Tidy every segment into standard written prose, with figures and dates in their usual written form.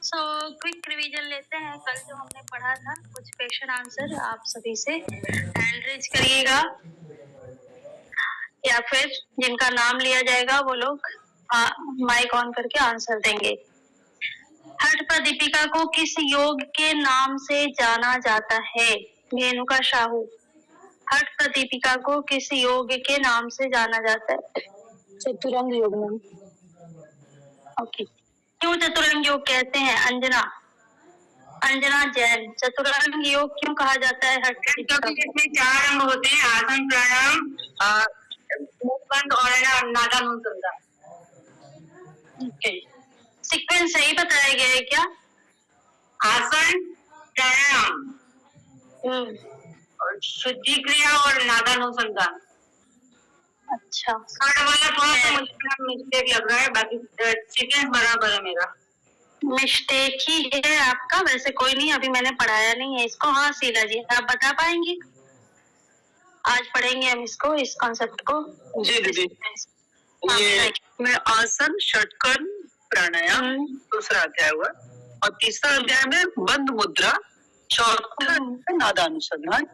So quick revision लेते हैं। कल जो हमने पढ़ा था कुछ क्वेश्चन आंसर आप सभी से हैंड रेज करिएगा या फिर जिनका नाम लिया जाएगा वो लोग माइक ऑन करके आंसर देंगे। हठ पर दीपिका को किस योग के नाम से जाना जाता है? मेनुका साहू। हठ पर दीपिका को किस योग के नाम से जाना जाता है? चतुरंग योग में। ओके, क्यों चतुरंग योग कहते हैं? अंजना जैन। चतुरंग योग क्यों कहा जाता है? हठ क्योंकि इसमें 4 अंग होते हैं, आसन, प्राणायाम, मुखबंध और नादानुसंधान। ओके, सीक्वेंस सही बताया गया है क्या? आसन, प्राणायाम, शुद्धि क्रिया और नादानुसंधान। अच्छा, वाला थोड़ा सा मुझे मिस्टेक लग रहा है, बाकी सीक्वेंस बराबर है मेरा। मिस्टेक ही है आपका, वैसे कोई नहीं, अभी मैंने पढ़ाया नहीं है इसको। हाँ शीला जी, आप बता पाएंगी? आज पढ़ेंगे हम इसको, इस कॉन्सेप्ट को। जी दीदी, ये में आसन, षटकर्म, प्राणायाम दूसरा अध्याय हुआ और तीसरा अध्याय में बंद मुद्रा, चौथा नादानुसंधान।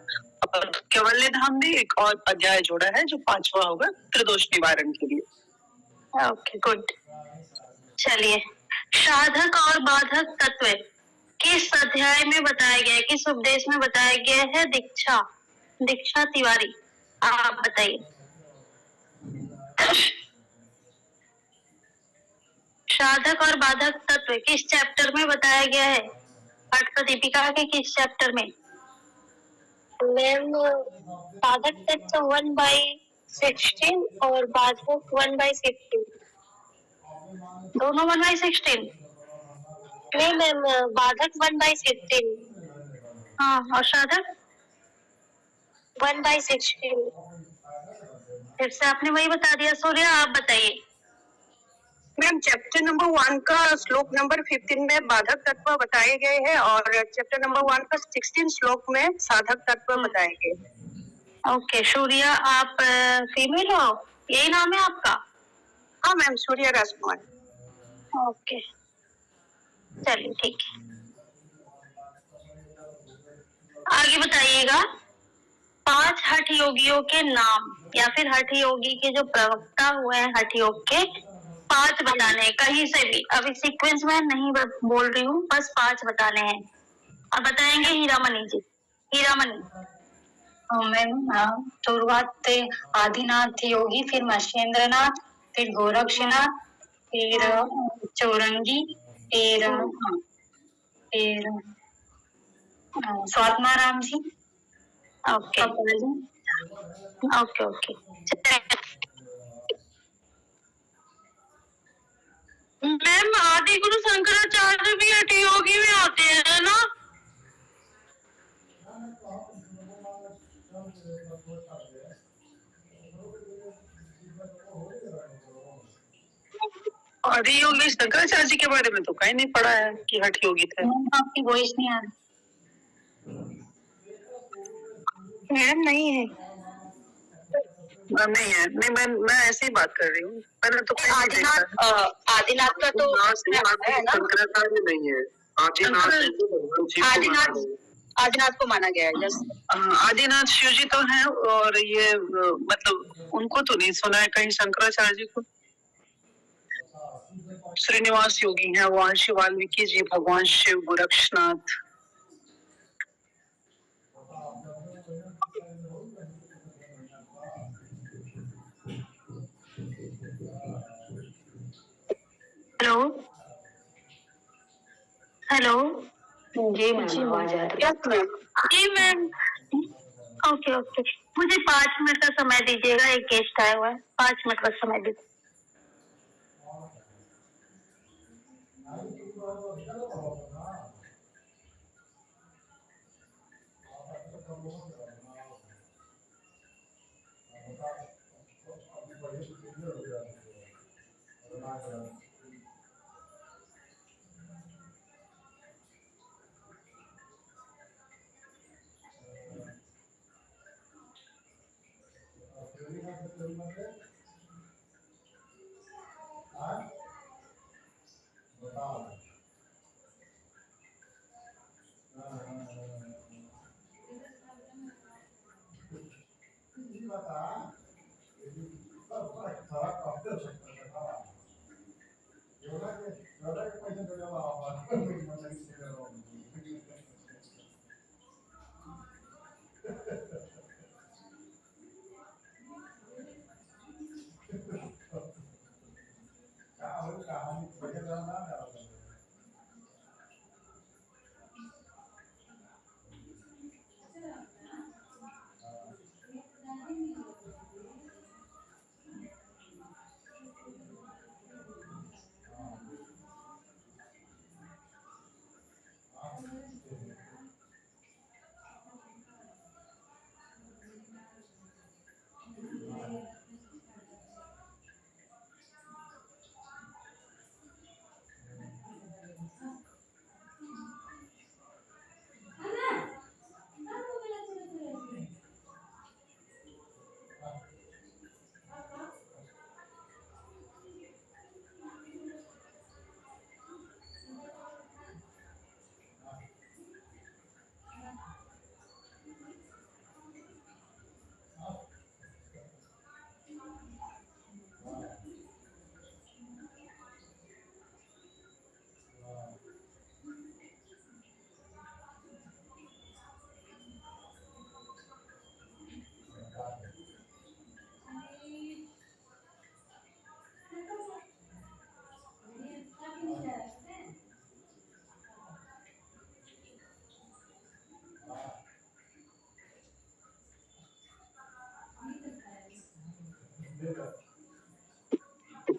केवल्य धाम ने एक और अध्याय जोड़ा है जो 5वां होगा त्रिदोष निवारण के लिए। Okay good. चलिए, साधक और बाधक तत्व किस अध्याय में बताया गया है? किस उपदेश में बताया गया है? दीक्षा तिवारी, आप बताइए। साधक और बाधक तत्व किस चैप्टर में बताया गया है? हठ दीपिका के किस चैप्टर में? मैम, साधक तत्व 1/16 और बाधक 1/16। दोनों 1/16? नहीं मैम, बाधक 1/16। हाँ, और साधक 1/16। फिर से आपने वही बता दिया। सूर्य, आप बताइए। मैम, चैप्टर नंबर 1 का श्लोक नंबर 15 में बाधक तत्व बताए गए हैं और चैप्टर नंबर 1 का 16 श्लोक में साधक तत्व बताए गए। ओके, सूर्य आप फीमेल हो? यही नाम है आपका? हाँ मैम, सूर्य राजकुमार। ओके, चलिए ठीक है, आगे बताइएगा। 5 हठ योगियों के नाम या फिर हठ योगी के जो प्रवक्ता हुए हैं हठ योग के, 5 बताने, कहीं से भी। अभी सीक्वेंस में नहीं बोल रही हूँ, बस 5 बताने हैं। अब बताएंगे हीरामणि जी। हीरामणि। मैम, शुरुआत आदिनाथ योगी, फिर महेंद्रनाथ, फिर गोरक्षनाथ, फिर चौरंगी, फिर Swatmaram ji. Okay okay okay. Ma'am, Adi Guru Shankaracharya भी हठ योगी में आते हैं ना? आदि योगी शंकराचार्य जी के बारे में तो कहीं नहीं पढ़ा है कि हठ योगी थे। आपकी वॉइस नहीं आ रही मैम, नहीं है। नहीं है, नहीं मैं ऐसे ही बात कर रही हूँ। मैंने तो आदिनाथ का तो शंकराचार्य नहीं है। आदिनाथ को माना गया है। आदिनाथ शिव जी तो है और ये मतलब उनको तो नहीं सुना है कहीं शंकराचार्य जी को। श्रीनिवास योगी हैं, वांशी वाल्मीकि जी, भगवान शिव, गोरक्षनाथ। Hello hello. जी मैम, आवाज आ रही है। जी मैम। ओके ओके, मुझे 5 मिनट का समय दीजिएगा, एक गेस्ट आया हुआ है। 5 मिनट का समय दीजिए।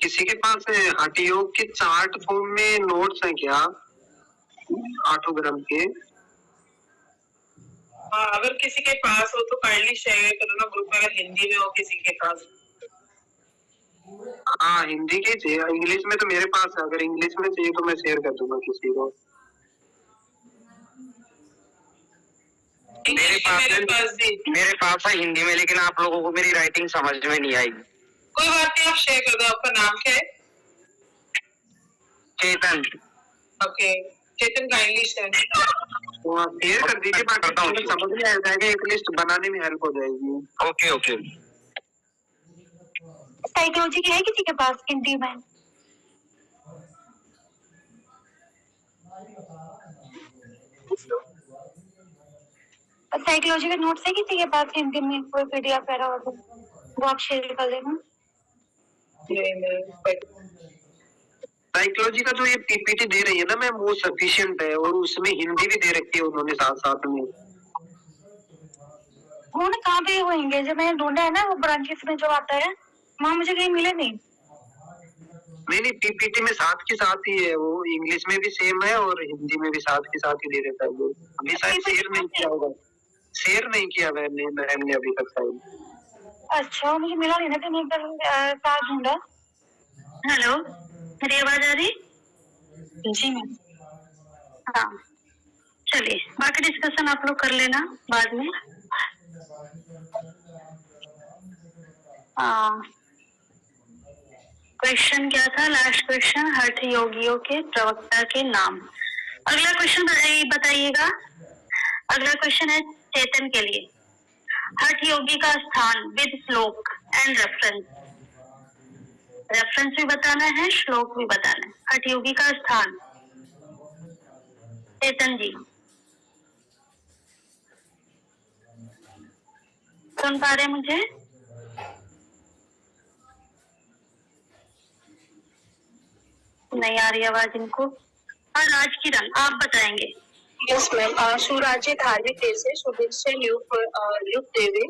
किसी के पास हठ योग के चार्ट फॉर्म में नोट्स हैं क्या 8 ग्राम के? हाँ, अगर किसी के पास हो तो काइंडली शेयर करो ना ग्रुप में, अगर हिंदी में हो किसी के पास। हाँ हिंदी के चाहिए, इंग्लिश में तो मेरे पास है, अगर इंग्लिश में चाहिए तो मैं शेयर कर दूंगा किसी को। मेरे पास है हिंदी में, लेकिन आप लोगों को मेरी राइटिंग समझ में नहीं आएगी। कोई बात नहीं, आप शेयर कर दो। आपका नाम क्या है? चेतन। ओके चेतन, काइंडली शेयर कर दीजिए, बाकी समझ में आ जाएगा, एक लिस्ट बनाने में हेल्प हो जाएगी। Okay okay. साइकोलॉजी की है किसी के पास हिंदी में? साइकोलॉजी के नोट्स है किसी के पास हिंदी में? कोई पीडीएफ वगैरह हो तो वो आप शेयर कर देना। साइकोलॉजी का जो ये पीपीटी दे रही है ना मैम, वो सफिशिएंट है, और उसमें हिंदी भी दे रखी है उन्होंने साथ साथ में। वो ना कहाँ पे होंगे जो मैंने ढूंढा है ना, वो ब्रांचेस में जो आता है वहाँ मुझे कहीं मिले नहीं। नहीं पीपीटी में साथ के साथ ही है, वो इंग्लिश में भी सेम है और हिंदी में भी साथ के साथ ही दे देता है वो। अभी शायद शेयर नहीं किया होगा, शेयर नहीं किया मैम ने अभी तक शायद। अच्छा मुझे मिला नहीं ना, कहीं एक ढूंढा। हेलो, मेरी आवाज आ रही? जी मैम। हाँ चलिए, बाकी डिस्कशन आप लोग कर लेना बाद में। क्वेश्चन क्या था? लास्ट क्वेश्चन, हठ योगियों के प्रवक्ता के नाम। अगला क्वेश्चन बताइएगा। अगला क्वेश्चन है चेतन के लिए। हठ योगी का स्थान विद श्लोक एंड रेफरेंस। रेफरेंस भी बताना है, श्लोक भी बताना है। हठ योगी का स्थान। चेतन जी सुन पा रहे मुझे? नहीं आ रही आवाज इनको। और राज किरण आप बताएंगे। Yes ma'am. सुराज्य धार्मिक देश है, सुभिक्षे युक्त देवे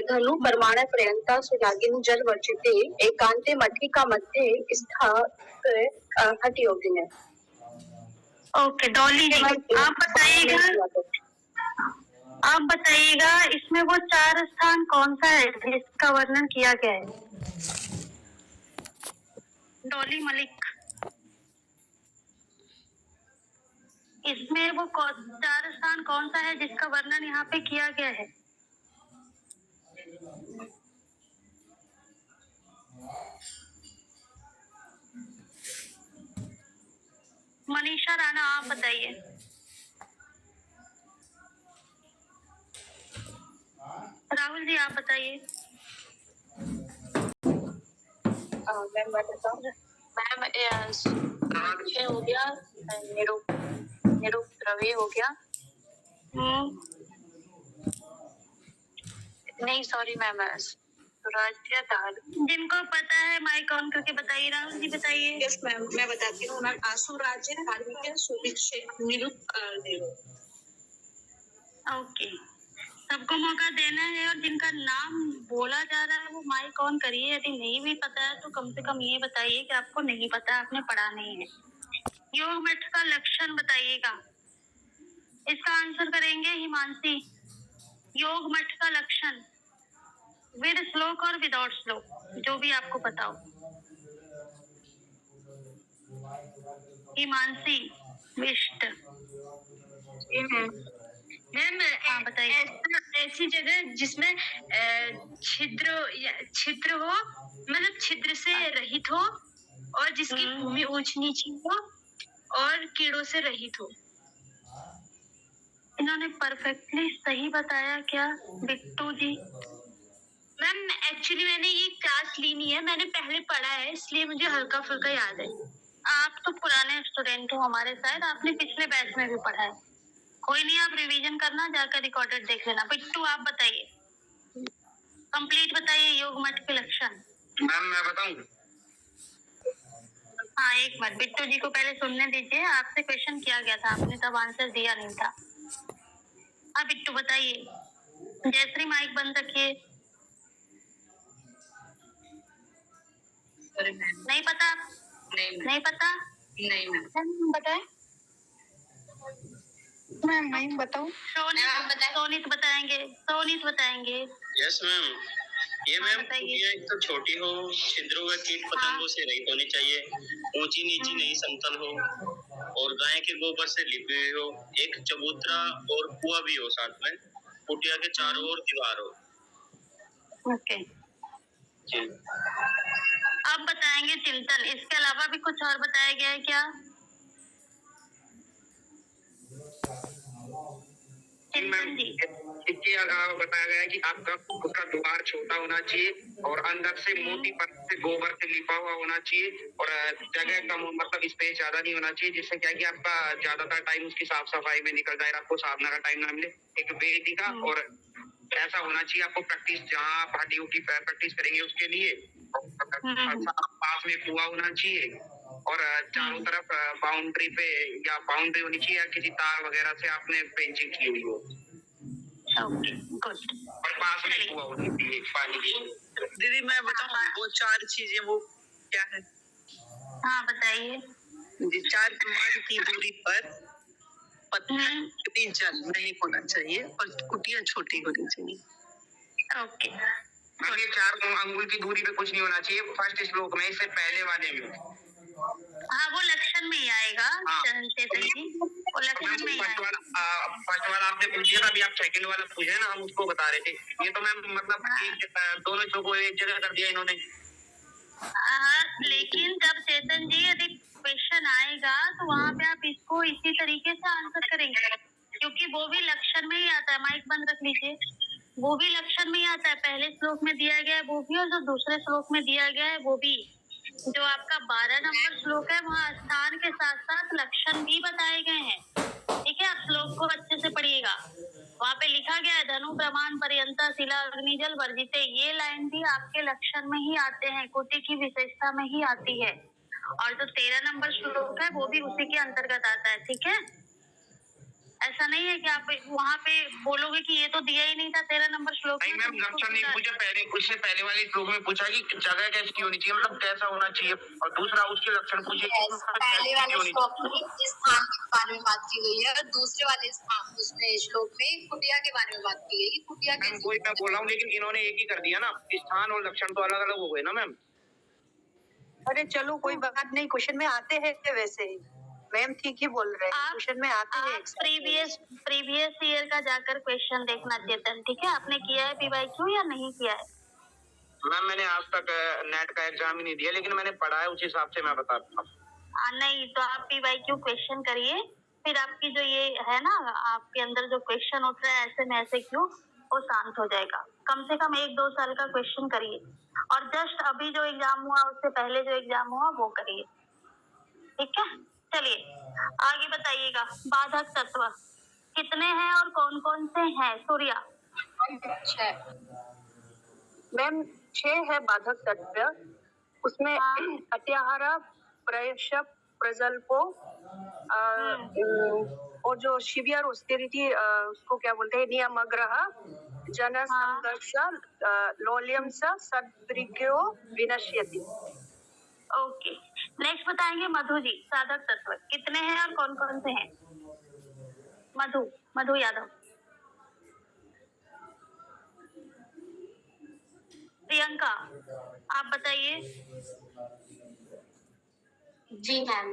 धनु परमाण पर्यंता सुलागिन जल वर्जिते एकांते मठिका मध्य स्थित हठ योगिन है। ओके डॉली जी आप बताइएगा इसमें वो 4 स्थान कौन सा है जिसका वर्णन किया गया है? डॉली मलिक, इसमें वो 4 स्थान कौन सा है जिसका वर्णन यहाँ पे किया गया है? मनीषा राणा आप बताइए। राहुल जी आप बताइए। मैम बताता हूँ। मैम ये हो गया, निरूप रवि हो गया। नहीं सॉरी मैम, सुराज्य धार्मिक। जिनको पता है माइक ऑन करके बताइए। राहुल जी बताइए। यस मैम, मैं बताती हूँ मैम। आशु राज्य धार्मिक सुभिक्षेक निरूप देव। ओके, सबको मौका देना है और जिनका नाम बोला जा रहा है वो माइक ऑन करिए। यदि नहीं भी पता है तो कम से कम ये बताइए कि आपको नहीं पता, आपने पढ़ा नहीं है। योग मठ का लक्षण बताइएगा। इसका आंसर करेंगे हिमांशी। योग मठ का लक्षण विद श्लोक और विदाउट श्लोक, जो भी आपको पता हो। हिमांशी विष्ट। मैम हाँ बताइए। ऐसी जगह जिसमें छिद्र हो, मतलब छिद्र से रहित हो, और जिसकी भूमि ऊंच नीची हो और कीड़ों से रहित हो। इन्होंने परफेक्टली सही बताया क्या बिट्टू जी? मैम एक्चुअली मैंने ये क्लास ली नहीं है, मैंने पहले पढ़ा है, इसलिए मुझे हल्का फुल्का याद है। आप तो पुराने स्टूडेंट हो हमारे, शायद आपने पिछले बैच में भी पढ़ा है। कोई नहीं, आप रिवीजन करना, जाकर रिकॉर्डेड देख लेना। बिट्टू आप बताइए, कंप्लीट बताइए योग मठ के लक्षण। मैम मैं बताऊं? हाँ एक मिनट, बिट्टू जी को पहले सुनने दीजिए। आपसे क्वेश्चन किया गया था, आपने तब आंसर दिया नहीं था। हाँ बिट्टू बताइए। जयश्री माइक बंद रखिए। नहीं पता? नहीं पता? नहीं मैम। मैम बताए? मैम मैं बताऊं? सोनित बताएंगे। सोनित बताएंगे। Yes ma'am. ये मैम बताइए। कुटिया एक तो छोटी हो, छिद्रों व कीट पतंगों से रहित होनी चाहिए, ऊंची नीची नहीं समतल हो, और गाय के गोबर से लिपी हुई हो, एक चबूतरा और कुआं भी हो साथ में, कुटिया के चारों ओर दीवार हो। ओके, जी अब बताएंगे चिंतन। इसके अलावा भी कुछ और बताया गया है क्या? चिंतन जी। इसके अलावा बताया गया है कि आपका उसका द्वार छोटा होना चाहिए और अंदर से मोटी परत से गोबर से लिपा हुआ होना चाहिए, और जगह कम, मतलब स्पेस ज्यादा नहीं होना चाहिए, जिससे क्या है कि आपका ज्यादातर टाइम उसकी साफ सफाई में निकल जाए, आपको साधना का टाइम ना मिले। एक वेदी का, और ऐसा होना चाहिए आपको प्रैक्टिस, जहाँ आप हड्डियों की प्रैक्टिस करेंगे उसके लिए पास में कुआं होना चाहिए, और चारों तरफ बाउंड्री पे या बाउंड्री होनी चाहिए, या किसी तार वगैरह से आपने पेंटिंग की हुई हो, ओके गुड। और पास में कुआं होनी चाहिए पानी की। दीदी मैं बताऊं वो 4 चीजें वो क्या है? हाँ बताइए। जी, 4 मील की दूरी पर पत्थर कभी जल नहीं होना चाहिए और कुटिया छोटी होनी चाहिए। ओके मैम ये 4 अंगुल की दूरी पे कुछ नहीं होना चाहिए फर्स्ट श्लोक में, इससे पहले वाले में। हाँ वो लक्षण में ही आएगा। चेतन जी वो लक्षण में ही आएगा। फर्स्ट वाला आपने पूछ लिया था, अभी आप सेकंड वाला पूछे ना, हम उसको बता रहे थे। ये तो मैम मतलब दोनों चीजों को एक जगह कर दिया इन्होंने। लेकिन जब चेतन जी यदि क्वेश्चन आएगा तो वहाँ पे आप इसको इसी तरीके से आंसर करेंगे, क्योंकि वो भी लक्षण में ही आता है। माइक बंद रख लीजिए। वो भी लक्षण में ही आता है, पहले श्लोक में दिया गया है वो भी, और जो दूसरे श्लोक में दिया गया है वो भी। जो आपका 12 नंबर श्लोक है वहाँ स्थान के साथ साथ लक्षण भी बताए गए हैं। ठीक है, आप श्लोक को अच्छे से पढ़िएगा। वहाँ पे लिखा गया है धनु प्रमाण पर्यंता शिला अग्नि जल वर्जिते। ये लाइन भी आपके लक्षण में ही आते हैं, कुटी की विशेषता में ही आती है। और जो 13 नंबर श्लोक है वो भी उसी के अंतर्गत आता है। ठीक है, ऐसा नहीं है कि आप वहाँ पे बोलोगे कि ये तो दिया ही नहीं था 13 नंबर श्लोक में। नहीं मैम लक्षण नहीं पूछा, पहले उससे पहले वाले श्लोक में पूछा कि जगह कैसी होनी चाहिए, मतलब कैसा होना चाहिए, और दूसरा उसके लक्षण पूछे पहले वाले श्लोक में स्थान के बारे में बात की गई है, और दूसरे वाले उसमें श्लोक में कुटिया के बारे में बात की गई है। कुटिया मैम वही मैं बोल रहा हूँ, लेकिन इन्होंने एक ही कर दिया ना, स्थान और लक्षण तो अलग अलग हो गए ना मैम। अरे चलो कोई बात नहीं, क्वेश्चन में आते हैं वैसे ही। मैम ठीक ही बोल रहे हैं, क्वेश्चन में आते हैं। प्रीवियस ईयर का जाकर क्वेश्चन देखना चेतन। ठीक है, आपने किया है पीवाईक्यू या नहीं किया है? मैम मैंने आज तक नेट का एग्जाम ही नहीं दिया, लेकिन मैंने पढ़ा है, उस हिसाब से मैं बता रहा हूँ। नहीं तो आप PYQ क्वेश्चन करिए, फिर आपकी जो ये है ना, आपके अंदर जो क्वेश्चन उठ रहा है ऐसे में ऐसे क्यों, वो शांत हो जाएगा। कम से कम 1-2 साल का क्वेश्चन करिए, और जस्ट अभी जो एग्जाम हुआ उससे पहले जो एग्जाम हुआ वो करिए, ठीक है। चलिए आगे बताइएगा। बाधक तत्व कितने हैं और कौन कौन से हैं? सूर्या। 6 मैम, 6 है बाधक तत्व। उसमें हाँ। अत्याहार, प्रयशप, प्रजल्पो, और जो शिवियर ऑस्टेरिटी, उसको क्या बोलते हैं, नियमग्रह, जन संघर्ष, लोलियम सदृग्यो विनश्यति। ओके, नेक्स्ट बताएंगे मधु जी। साधक तत्व कितने हैं और कौन कौन से हैं? मधु यादव। प्रियंका आप बताइए। जी मैम।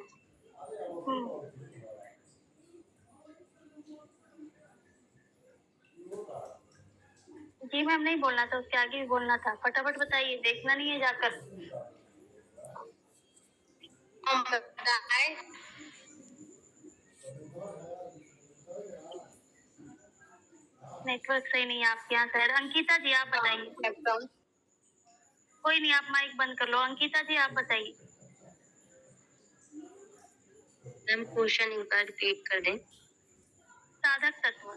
जी मैम नहीं बोलना था, उसके आगे भी बोलना था। फटाफट बताइए, देखना नहीं है जाकर। नेटवर्क सही नहीं है आपके यहाँ शायद। अंकिता जी आप बताइए। कोई नहीं, आप माइक बंद कर लो। अंकिता जी आप बताइए। मैम क्वेश्चन एक बार रिपीट कर दें। साधक तत्व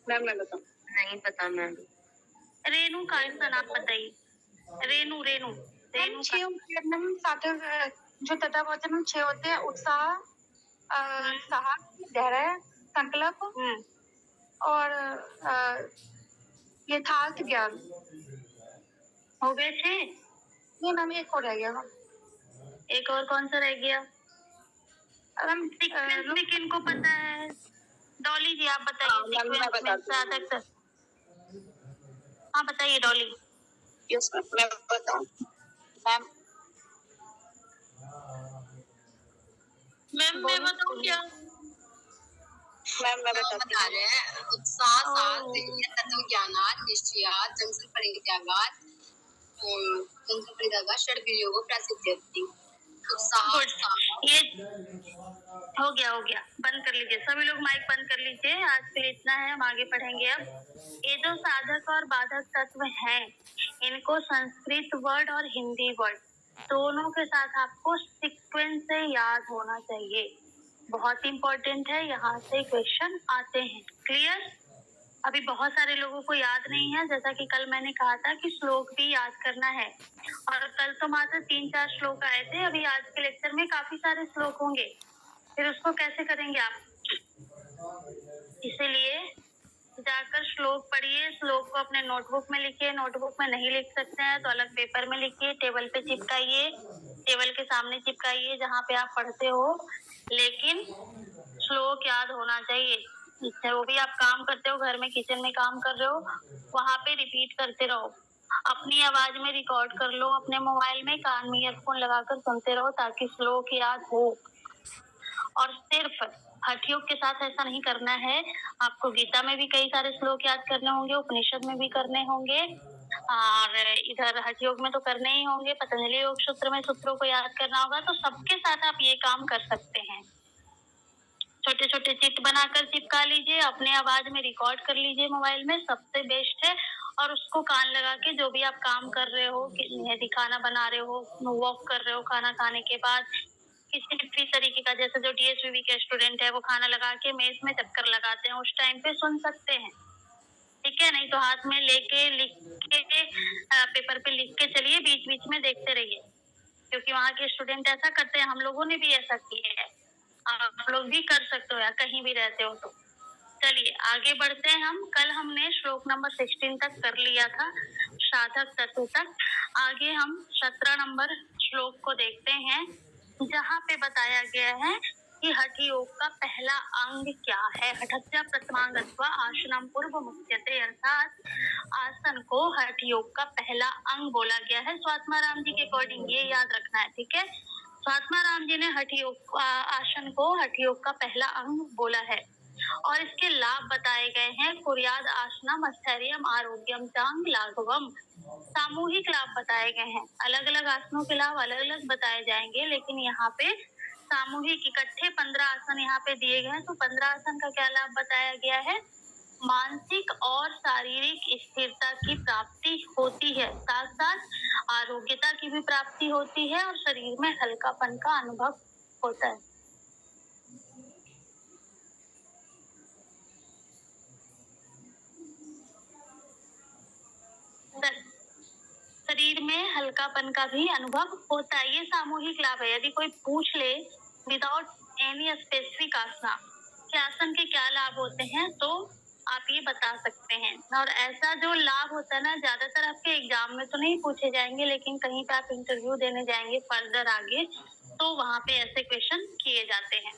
मैम मैं बताऊँ? नहीं पता मैम। रेणु कार्सन आप बताइए। रेणु मैम 6 होते हैं मैम, साधक जो तत्व होते हैं मैम 6 होते हैं। उत्साह, साहस, धैर्य, संकल्प और यथार्थ ज्ञान। हो गए 6? नहीं मैम, एक और रह गया मैम। एक और कौन सा रह गया? मैम सीक्वेंस में किनको पता है? डॉली जी आप बताइए। सीक्वेंस में साधक तत्व। हाँ बताइए डॉली। यस मैम, मैं बताऊँ? मैम मैं बताऊँ क्या? मैम मैं बता रहे हैं। उत्साह, साहस, धैर्य, तत्वज्ञानात्, निश्चयात्, संकल्प परित्यागात्, संकल्प परित्यागात् षड्वियोगो प्रसिद्ध्यति। उत्साह, ये हो गया। बंद कर लीजिए सभी लोग, माइक बंद कर लीजिए। आज के लिए इतना है, हम आगे पढ़ेंगे। अब ये जो साधक और बाधक तत्व हैं, इनको संस्कृत वर्ड और हिंदी वर्ड दोनों के साथ आपको सीक्वेंस से याद होना चाहिए। बहुत इंपॉर्टेंट है, यहाँ से क्वेश्चन आते हैं। क्लियर? अभी बहुत सारे लोगों को याद नहीं है, जैसा कि कल मैंने कहा था कि श्लोक भी याद करना है, और कल तो मात्र 3-4 श्लोक आए थे। अभी आज के लेक्चर में काफी सारे श्लोक होंगे, फिर उसको कैसे करेंगे आप? इसीलिए जाकर श्लोक पढ़िए, श्लोक को अपने नोटबुक में लिखिए। नोटबुक में नहीं लिख सकते हैं तो अलग पेपर में लिखिए, टेबल पे चिपकाइए, टेबल के सामने चिपकाइए जहाँ पे आप पढ़ते हो, लेकिन श्लोक याद होना चाहिए। वो भी आप काम करते हो, घर में किचन में काम कर रहे हो, वहाँ पे रिपीट करते रहो। अपनी आवाज में रिकॉर्ड कर लो, अपने मोबाइल में कान में ईयरफोन लगाकर सुनते रहो ताकि श्लोक याद हो। और सिर्फ हठ योग के साथ ऐसा नहीं करना है, आपको गीता में भी कई सारे श्लोक याद करने होंगे, उपनिषद में भी करने होंगे, और इधर हठ योग में तो करने ही होंगे, पतंजलि योग सूत्र में सूत्रों को याद करना होगा। तो सबके साथ आप ये काम कर सकते हैं। छोटे छोटे चिट बनाकर चिपका लीजिए, अपने आवाज में रिकॉर्ड कर लीजिए मोबाइल में, सबसे बेस्ट है। और उसको कान लगा के जो भी आप काम कर रहे हो, यदि खाना बना रहे हो, वॉक कर रहे हो, खाना खाने के बाद किसी भी तरीके का, जैसे जो DSVB के स्टूडेंट है वो खाना लगा के मेज में चक्कर लगाते हैं, उस टाइम पे सुन सकते हैं, ठीक है। नहीं तो हाथ में लेके लिख के पेपर पे लिख के चलिए, बीच बीच में देखते रहिए, क्योंकि वहाँ के स्टूडेंट ऐसा करते हैं, हम लोगों ने भी ऐसा किया है, आप लोग भी कर सकते हो या कहीं भी रहते हो तो। चलिए आगे बढ़ते हैं हम। कल हमने श्लोक नंबर 16 तक कर लिया था, साधक तत्व तक। आगे हम 17 नंबर श्लोक को देखते हैं, जहाँ पे बताया गया है कि हठ योग का पहला अंग क्या है। हठस्य प्रथमांगत्वा आसनम पूर्व मुच्यते, अर्थात आसन को हठ योग का पहला अंग बोला गया है। स्वात्मा राम जी के अकॉर्डिंग ये याद रखना है, ठीक है। स्वात्मा राम जी ने हठ योग आसन को हठ योग का पहला अंग बोला है। और इसके लाभ बताए गए हैं। कुर्याद आसनम स्थैर्यम आरोग्यम चांग लाघवम। सामूहिक लाभ बताए गए हैं। अलग अलग आसनों के लाभ अलग अलग बताए जाएंगे, लेकिन यहाँ पे सामूहिक इकट्ठे 15 आसन यहाँ पे दिए गए हैं। तो 15 आसन का क्या लाभ बताया गया है? मानसिक और शारीरिक स्थिरता की प्राप्ति होती है, साथ साथ आरोग्यता की भी प्राप्ति होती है और शरीर में हल्कापन का अनुभव होता है। शरीर में हल्कापन का भी अनुभव होता है। ये सामूहिक लाभ है। यदि कोई पूछ ले विदाउट एनी स्पेसिफिक आसना कि आसन के क्या लाभ होते हैं, तो आप ये बता सकते हैं। और ऐसा जो लाभ होता है ना, ज्यादातर आपके एग्जाम में तो नहीं पूछे जाएंगे, लेकिन कहीं पे आप इंटरव्यू देने जाएंगे फर्दर आगे, तो वहां पे ऐसे क्वेश्चन किए जाते हैं।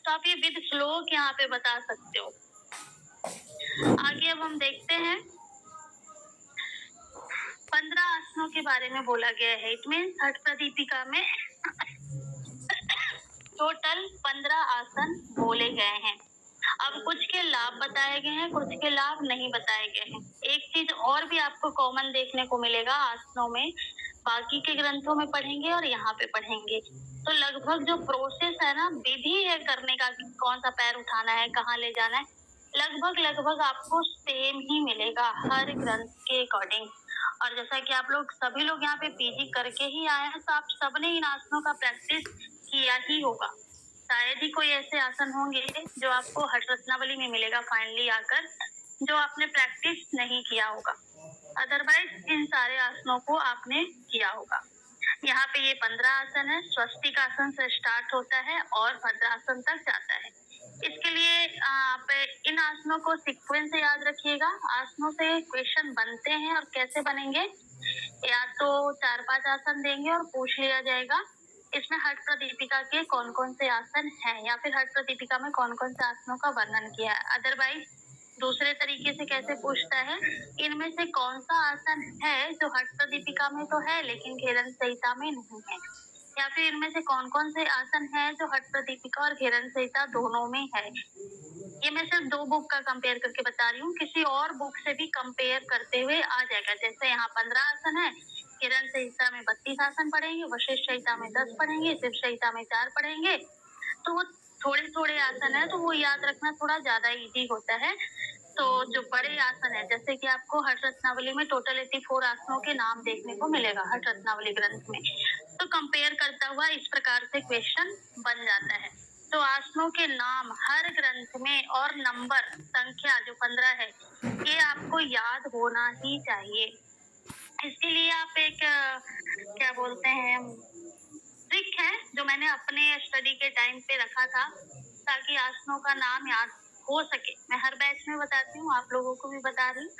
तो आप ये विद श्लोक यहाँ पे बता सकते हो। आगे अब हम देखते हैं 15 आसनों के बारे में बोला गया है। इट मीन हठ प्रदीपिका में टोटल 15 आसन बोले गए हैं। अब कुछ के लाभ बताए गए हैं, कुछ के लाभ नहीं बताए गए हैं। एक चीज और भी आपको कॉमन देखने को मिलेगा आसनों में, बाकी के ग्रंथों में पढ़ेंगे और यहाँ पे पढ़ेंगे तो लगभग जो प्रोसेस है ना, विधि है करने का, कौन सा पैर उठाना है, कहाँ ले जाना है, लगभग आपको सेम ही मिलेगा हर ग्रंथ के अकॉर्डिंग। और जैसा कि आप लोग सभी लोग यहाँ पे पीजी करके ही आए हैं, तो आप सबने इन आसनों का प्रैक्टिस किया ही होगा। शायद ही कोई ऐसे आसन होंगे जो आपको हठ रत्नावली में मिलेगा फाइनली आकर, जो आपने प्रैक्टिस नहीं किया होगा। अदरवाइज इन सारे आसनों को आपने किया होगा। यहाँ पे ये 15 आसन है। स्वस्तिक आसन से स्टार्ट होता है और भद्रासन तक जाता है। इसके लिए आप इन आसनों को सीक्वेंस से याद रखिएगा। आसनों से क्वेश्चन बनते हैं और कैसे बनेंगे, या तो 4-5 आसन देंगे और पूछ लिया जाएगा इसमें हठ प्रदीपिका के कौन कौन से आसन हैं, या फिर हठ प्रदीपिका में कौन कौन से आसनों का वर्णन किया है। अदरवाइज दूसरे तरीके से कैसे पूछता है, इनमें से कौन सा आसन है जो हठ प्रदीपिका में तो है लेकिन घेरन संहिता में नहीं है, या फिर इनमें से कौन कौन से आसन है जो हठ प्रदीपिका और घेरन संहिता दोनों में है। ये मैं सिर्फ 2 बुक का कंपेयर करके बता रही हूँ, किसी और बुक से भी कंपेयर करते हुए आ जाएगा। जैसे यहाँ 15 आसन है, घेरन संहिता में 32 आसन पढ़ेंगे, वशिष्ठ संहिता में 10 पढ़ेंगे, शिव संहिता में 4 पढ़ेंगे। तो वो थोड़े थोड़े आसन है, तो वो याद रखना थोड़ा ज्यादा इजी होता है। तो जो बड़े आसन है, जैसे कि आपको हठ रत्नावली में टोटल 84 आसनों के नाम देखने को मिलेगा हठ रत्नावली ग्रंथ में, तो कंपेयर करता हुआ इस प्रकार से क्वेश्चन बन जाता है। तो आसनों के नाम हर ग्रंथ में और नंबर संख्या जो 15 है, ये आपको याद होना ही चाहिए। इसके लिए आप एक क्या बोलते हैं, ट्रिक है जो मैंने अपने स्टडी के टाइम पे रखा था ताकि आसनों का नाम याद हो सके। मैं हर बैच में बताती हूँ, आप लोगों को भी बता रही हूँ।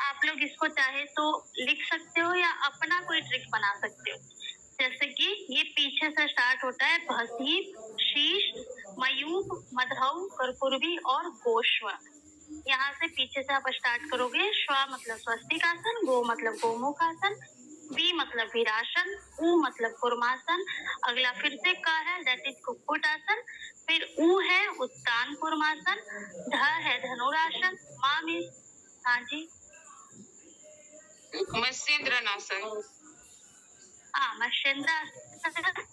आप लोग इसको चाहे तो लिख सकते हो या अपना कोई ट्रिक बना सकते हो। जैसे कि ये पीछे से स्टार्ट होता है, भसीप, शीश, मयूप, मधौ, कर्पूरवी और गोश्व। यहाँ से पीछे से आप स्टार्ट करोगे। श्व मतलब स्वस्तिक आसन, गो मतलब गोमुख आसन, वी मतलब वीरासन, ऊ मतलब कुर्मासन, अगला फिर से का है दैट इज कुक्कुट आसन, फिर ऊ है उत्तान कुर्मासन, ध है धनुरासन, मा मीन्स हाँ जी मत्स्येंद्रनासन, मत्स्येंद्रासन।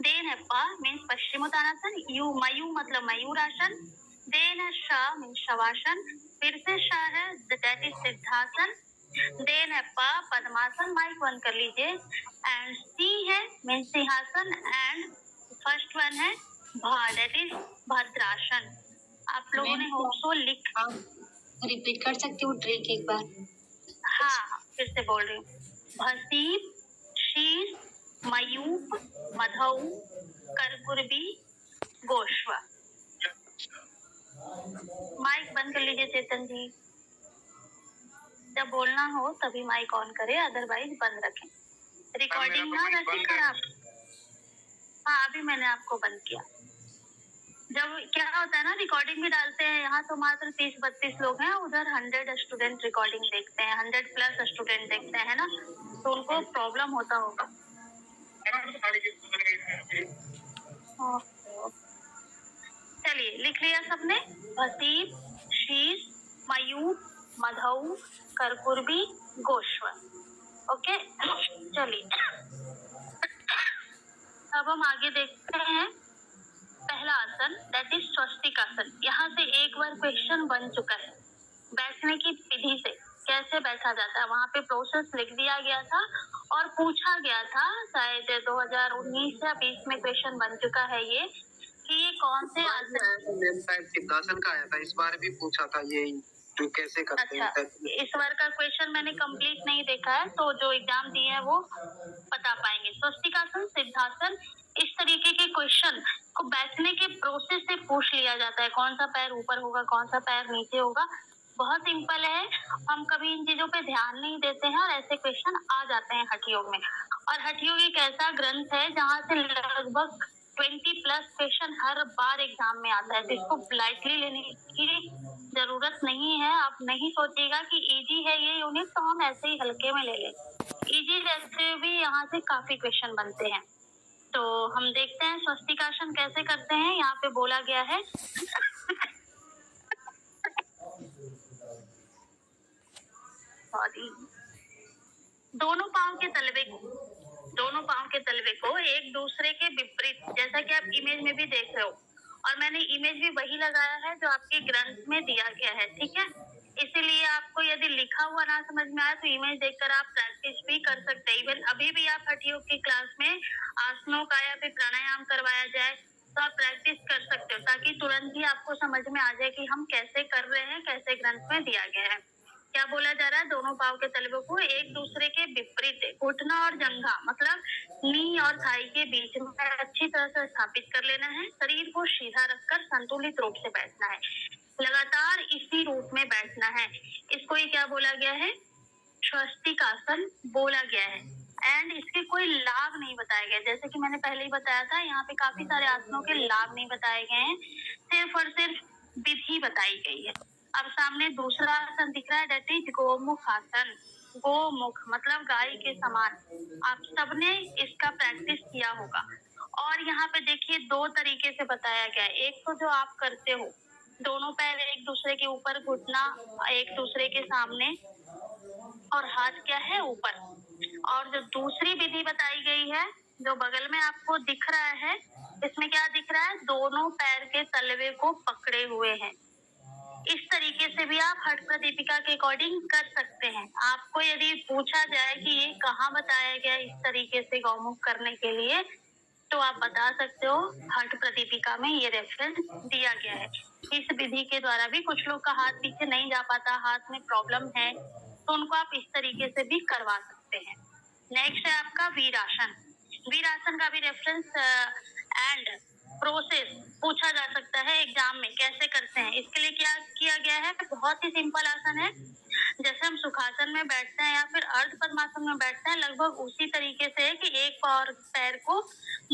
देन है प मीन्स पश्चिमोत्तानासन, यू मयू मतलब मयूरासन, देन है श मीन्स शवासन, फिर से श है दैट इज सिद्धासन, देन है प पद्मासन, माइक बंद कर लीजिए, एंड सी है मीन्स सिंहासन, एंड फर्स्ट वन है भ दैट इज भद्रासन। आप लोगों ने होप सो लिख, रिपीट कर सकती हूँ ट्रिक एक बार? हाँ फिर से बोल रही हूँ। भसीप, शीश, मयूप, मधौ, कर्पूरवी, गोश्व। माइक बंद कर लीजिए चेतन जी, जब बोलना हो तभी माइक ऑन करें, अदरवाइज बंद रखें। रिकॉर्डिंग ना रखें खराब। हाँ अभी मैंने आपको बंद किया। जब क्या होता है ना, रिकॉर्डिंग भी डालते हैं यहाँ, तो मात्र 30-32 लोग हैं, उधर 100 स्टूडेंट रिकॉर्डिंग देखते हैं, 100+ स्टूडेंट देखते हैं ना, तो उनको प्रॉब्लम होता होगा। चलिए लिख लिया सबने? भसीन, शीश, मयूर, मधु, करकुरबी, गोश्वर। ओके, चलिए अब हम आगे देखते हैं। पहला आसन दैट इज स्वस्तिक आसन। यहाँ से एक बार क्वेश्चन बन चुका है बैठने की विधि से, कैसे बैठा जाता है। वहाँ पे प्रोसेस लिख दिया गया था और पूछा गया था, शायद 2019 या 20 में क्वेश्चन बन चुका है ये, कि ये कौन से आसन। सिद्धासन का आया था, इस बार भी पूछा था ये तो कैसे करते हैं। अच्छा, इस बार का क्वेश्चन मैंने कंप्लीट नहीं देखा है, तो जो एग्जाम दिए हैं वो बता पाएंगे। स्वस्तिकासन, सिद्धासन, इस तरीके के क्वेश्चन को बैठने के प्रोसेस से पूछ लिया जाता है। कौन सा पैर ऊपर होगा, कौन सा पैर नीचे होगा, बहुत सिंपल है। हम कभी इन चीजों पे ध्यान नहीं देते हैं और ऐसे क्वेश्चन आ जाते हैं हठ योग में। और हठ योग एक ऐसा ग्रंथ है जहाँ से लगभग 20+ क्वेश्चन हर बार एग्जाम में आता है, तो इसको लाइटली लेने की जरूरत नहीं है। आप नहीं सोचिएगा कि इजी है ये यूनिट तो हम ऐसे ही हल्के में ले लें। इजी जैसे भी यहाँ से काफी क्वेश्चन बनते हैं। तो हम देखते हैं स्वस्तिकासन कैसे करते हैं। यहाँ पे बोला गया है सॉरी, दोनों पांव के तलवे को एक दूसरे के विपरीत, जैसा कि आप इमेज में भी देख रहे हो, और मैंने इमेज भी वही लगाया है जो आपके ग्रंथ में दिया गया है, ठीक है। इसीलिए आपको यदि लिखा हुआ ना समझ में आए तो इमेज देखकर आप प्रैक्टिस भी कर सकते हैं। इवन अभी भी आप हठ योग की क्लास में आसनों का या फिर प्राणायाम करवाया जाए तो आप प्रैक्टिस कर सकते हो, ताकि तुरंत ही आपको समझ में आ जाए कि हम कैसे कर रहे हैं, कैसे ग्रंथ में दिया गया है। क्या बोला जा रहा है? दोनों पांव के तलवे को एक दूसरे के विपरीत, घुटना और जंघा मतलब नी और थाई के बीच में अच्छी तरह से स्थापित कर लेना है। शरीर को सीधा रखकर संतुलित रूप से बैठना है, लगातार इसी रूप में बैठना है। इसको ही क्या बोला गया है? स्वस्तिकासन बोला गया है। एंड इसके कोई लाभ नहीं बताया गया, जैसे कि मैंने पहले ही बताया था, यहाँ पे काफी सारे आसनों के लाभ नहीं बताए गए हैं, सिर्फ और सिर्फ विधि बताई गई है। अब सामने दूसरा आसन दिख रहा है, दैट इज गोमुख आसन। गोमुख मतलब गाय के समान। आप सबने इसका प्रैक्टिस किया होगा। और यहाँ पे देखिए दो तरीके से बताया गया है। एक तो जो आप करते हो, दोनों पैर एक दूसरे के ऊपर, घुटना एक दूसरे के सामने और हाथ क्या है ऊपर। और जो दूसरी विधि बताई गई है जो बगल में आपको दिख रहा है, इसमें क्या दिख रहा है? दोनों पैर के तलवे को पकड़े हुए हैं। इस तरीके से भी आप हठ प्रदीपिका के अकॉर्डिंग कर सकते हैं। आपको यदि पूछा जाए कि ये कहाँ बताया गया इस तरीके से गौमुख करने के लिए, तो आप बता सकते हो हठ प्रदीपिका में ये रेफरेंस दिया गया है। इस विधि के द्वारा भी कुछ लोग का हाथ पीछे नहीं जा पाता, हाथ में प्रॉब्लम है, तो उनको आप इस तरीके से भी करवा सकते हैं। नेक्स्ट है आपका वीरासन। वीरासन का भी रेफरेंस एंड प्रोसेस पूछा जा सकता है एग्जाम में, कैसे करते हैं। इसके लिए क्या किया गया है? बहुत ही सिंपल आसन है। जैसे हम सुखासन में बैठते हैं या फिर अर्ध पद्मासन में बैठते हैं, लगभग उसी तरीके से है कि एक पैर को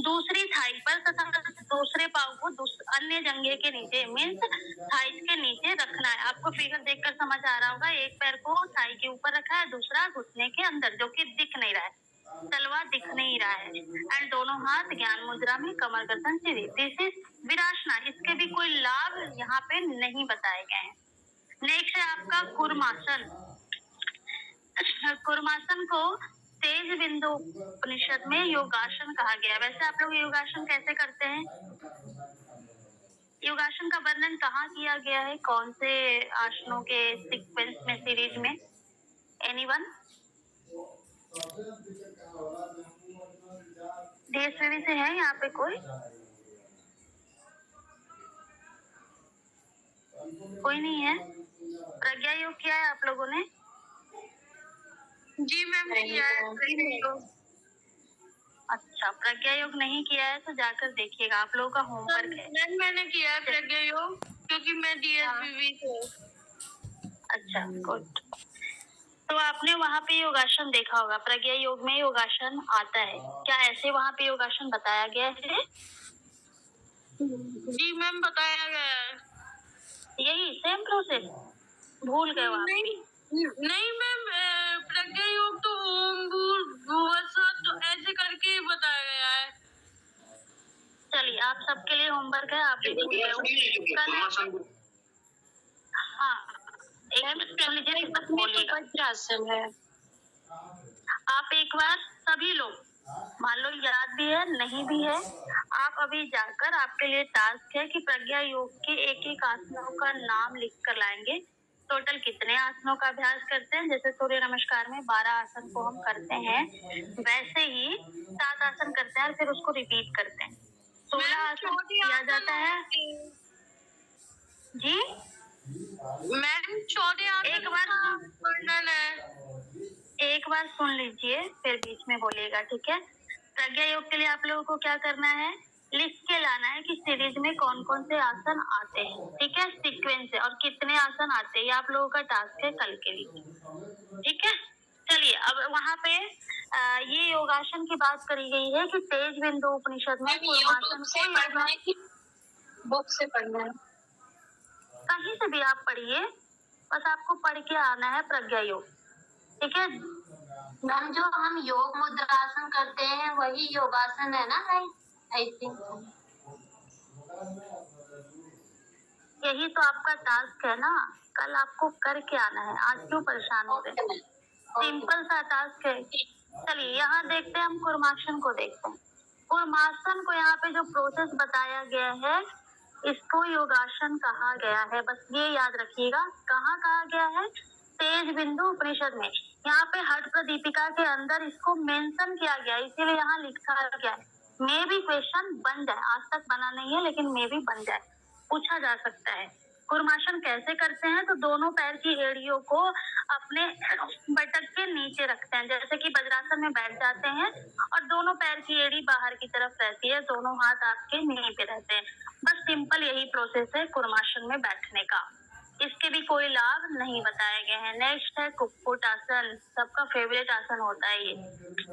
दूसरी थाई पर तथा दूसरे पांव को अन्य जंघे के नीचे, मीन्स थाई के नीचे रखना है। आपको फिगर देखकर समझ आ रहा होगा, एक पैर को थाई के ऊपर रखा है, दूसरा घुटने के अंदर, जो कि दिख नहीं रहा है, तलवा दिख नहीं रहा है। एंड दोनों हाथ ज्ञान मुद्रा में, कमर गर्दन सीधी। This is वीरासना। इसके भी कोई लाभ यहाँ पे नहीं बताए गए हैं। नेक्स्ट है आपका कुर्मासन। कुर्मासन को तेज बिंदु उपनिषद में योगासन कहा गया। वैसे आप लोग योगासन कैसे करते हैं? योगासन का वर्णन कहाँ किया गया है? कौन से आसनों के सीक्वेंस में, सीरीज में? एनीवन? डीएसपी से है यहाँ पे कोई? कोई नहीं है? प्रज्ञा योग किया है आप लोगों ने? जी मैम किया है। अच्छा, प्रज्ञा योग नहीं किया है तो जाकर देखिएगा, आप लोगों का होमवर्क है। मैम मैंने किया है प्रज्ञा योग, क्योंकि मैं डीएसपी से। अच्छा, गुड। तो आपने वहाँ पे योगासन देखा होगा, प्रज्ञा योग में योगासन आता है। क्या ऐसे वहाँ पे योगासन बताया गया है? जी मैम बताया गया है। यही सेम प्रोसेस भूल गए वहाँ पे? नहीं मैम, प्रज्ञा योग तो ओम भूर्भुवस्सुः तो ऐसे करके बताया गया है। चलिए, आप सबके लिए होमवर्क है, आप भी भूल गए हो कल। हाँ, एक मिनट सुन लीजिए, बस बोलिएगा। वज्रासन है। आप एक बार सभी लोग, मान लो याद भी है नहीं भी है, आप अभी जाकर, आपके लिए टास्क है कि प्रज्ञा योग के एक एक आसनों का नाम लिख कर लाएंगे। टोटल कितने आसनों का अभ्यास करते हैं, जैसे सूर्य नमस्कार में 12 आसन को हम करते हैं, वैसे ही 7 आसन करते हैं और फिर उसको रिपीट करते हैं। 16 आसन किया जाता है जी। मैम छोटे एक बार सुन लीजिए, फिर बीच में बोलिएगा, ठीक है। प्रज्ञा योग के लिए आप लोगों को क्या करना है, लिख के लाना है कि सीरीज में कौन कौन से आसन आते हैं, ठीक है, सीक्वेंस से, और कितने आसन आते हैं, ये आप लोगों का टास्क है कल के लिए, ठीक है। चलिए, अब वहाँ पे ये योगासन की बात करी गई है कि तेज बिंदु उपनिषद में कूर्मासन को बुक से पढ़ना है, कहीं से भी आप पढ़िए, बस आपको पढ़ के आना है प्रज्ञा योग, ठीक है। मैम जो हम योग मुद्रासन करते हैं वही योगासन है ना, आई थिंक। यही तो आपका टास्क है ना, कल आपको करके आना है, आज क्यों परेशान हो रहे हैं, सिंपल सा टास्क है। चलिए यहाँ देखते हैं, हम कूर्मासन को देखते हैं। कूर्मासन को यहाँ पे जो प्रोसेस बताया गया है, इसको योगासन कहा गया है, बस ये याद रखिएगा। कहाँ कहा गया है, तेज बिंदु उपनिषद में। यहाँ पे हठ प्रदीपिका के अंदर इसको मेंशन किया गया, इसीलिए यहाँ लिखा गया है। मे भी क्वेश्चन बन जाए, आज तक बना नहीं है लेकिन मे भी बन जाए, पूछा जा सकता है। कूर्मासन कैसे करते हैं, तो दोनों पैर की एड़ियों को अपने बटक के नीचे रखते हैं, जैसे कि वज्रासन में बैठ जाते हैं और दोनों पैर की एड़ी बाहर की तरफ रहती है, दोनों हाथ आपके नी पे रहते हैं। बस सिंपल यही प्रोसेस है कूर्मासन में बैठने का, इसके भी कोई लाभ नहीं बताए गए हैं। नेक्स्ट है कुक्कुट आसन, सबका फेवरेट आसन होता है ये,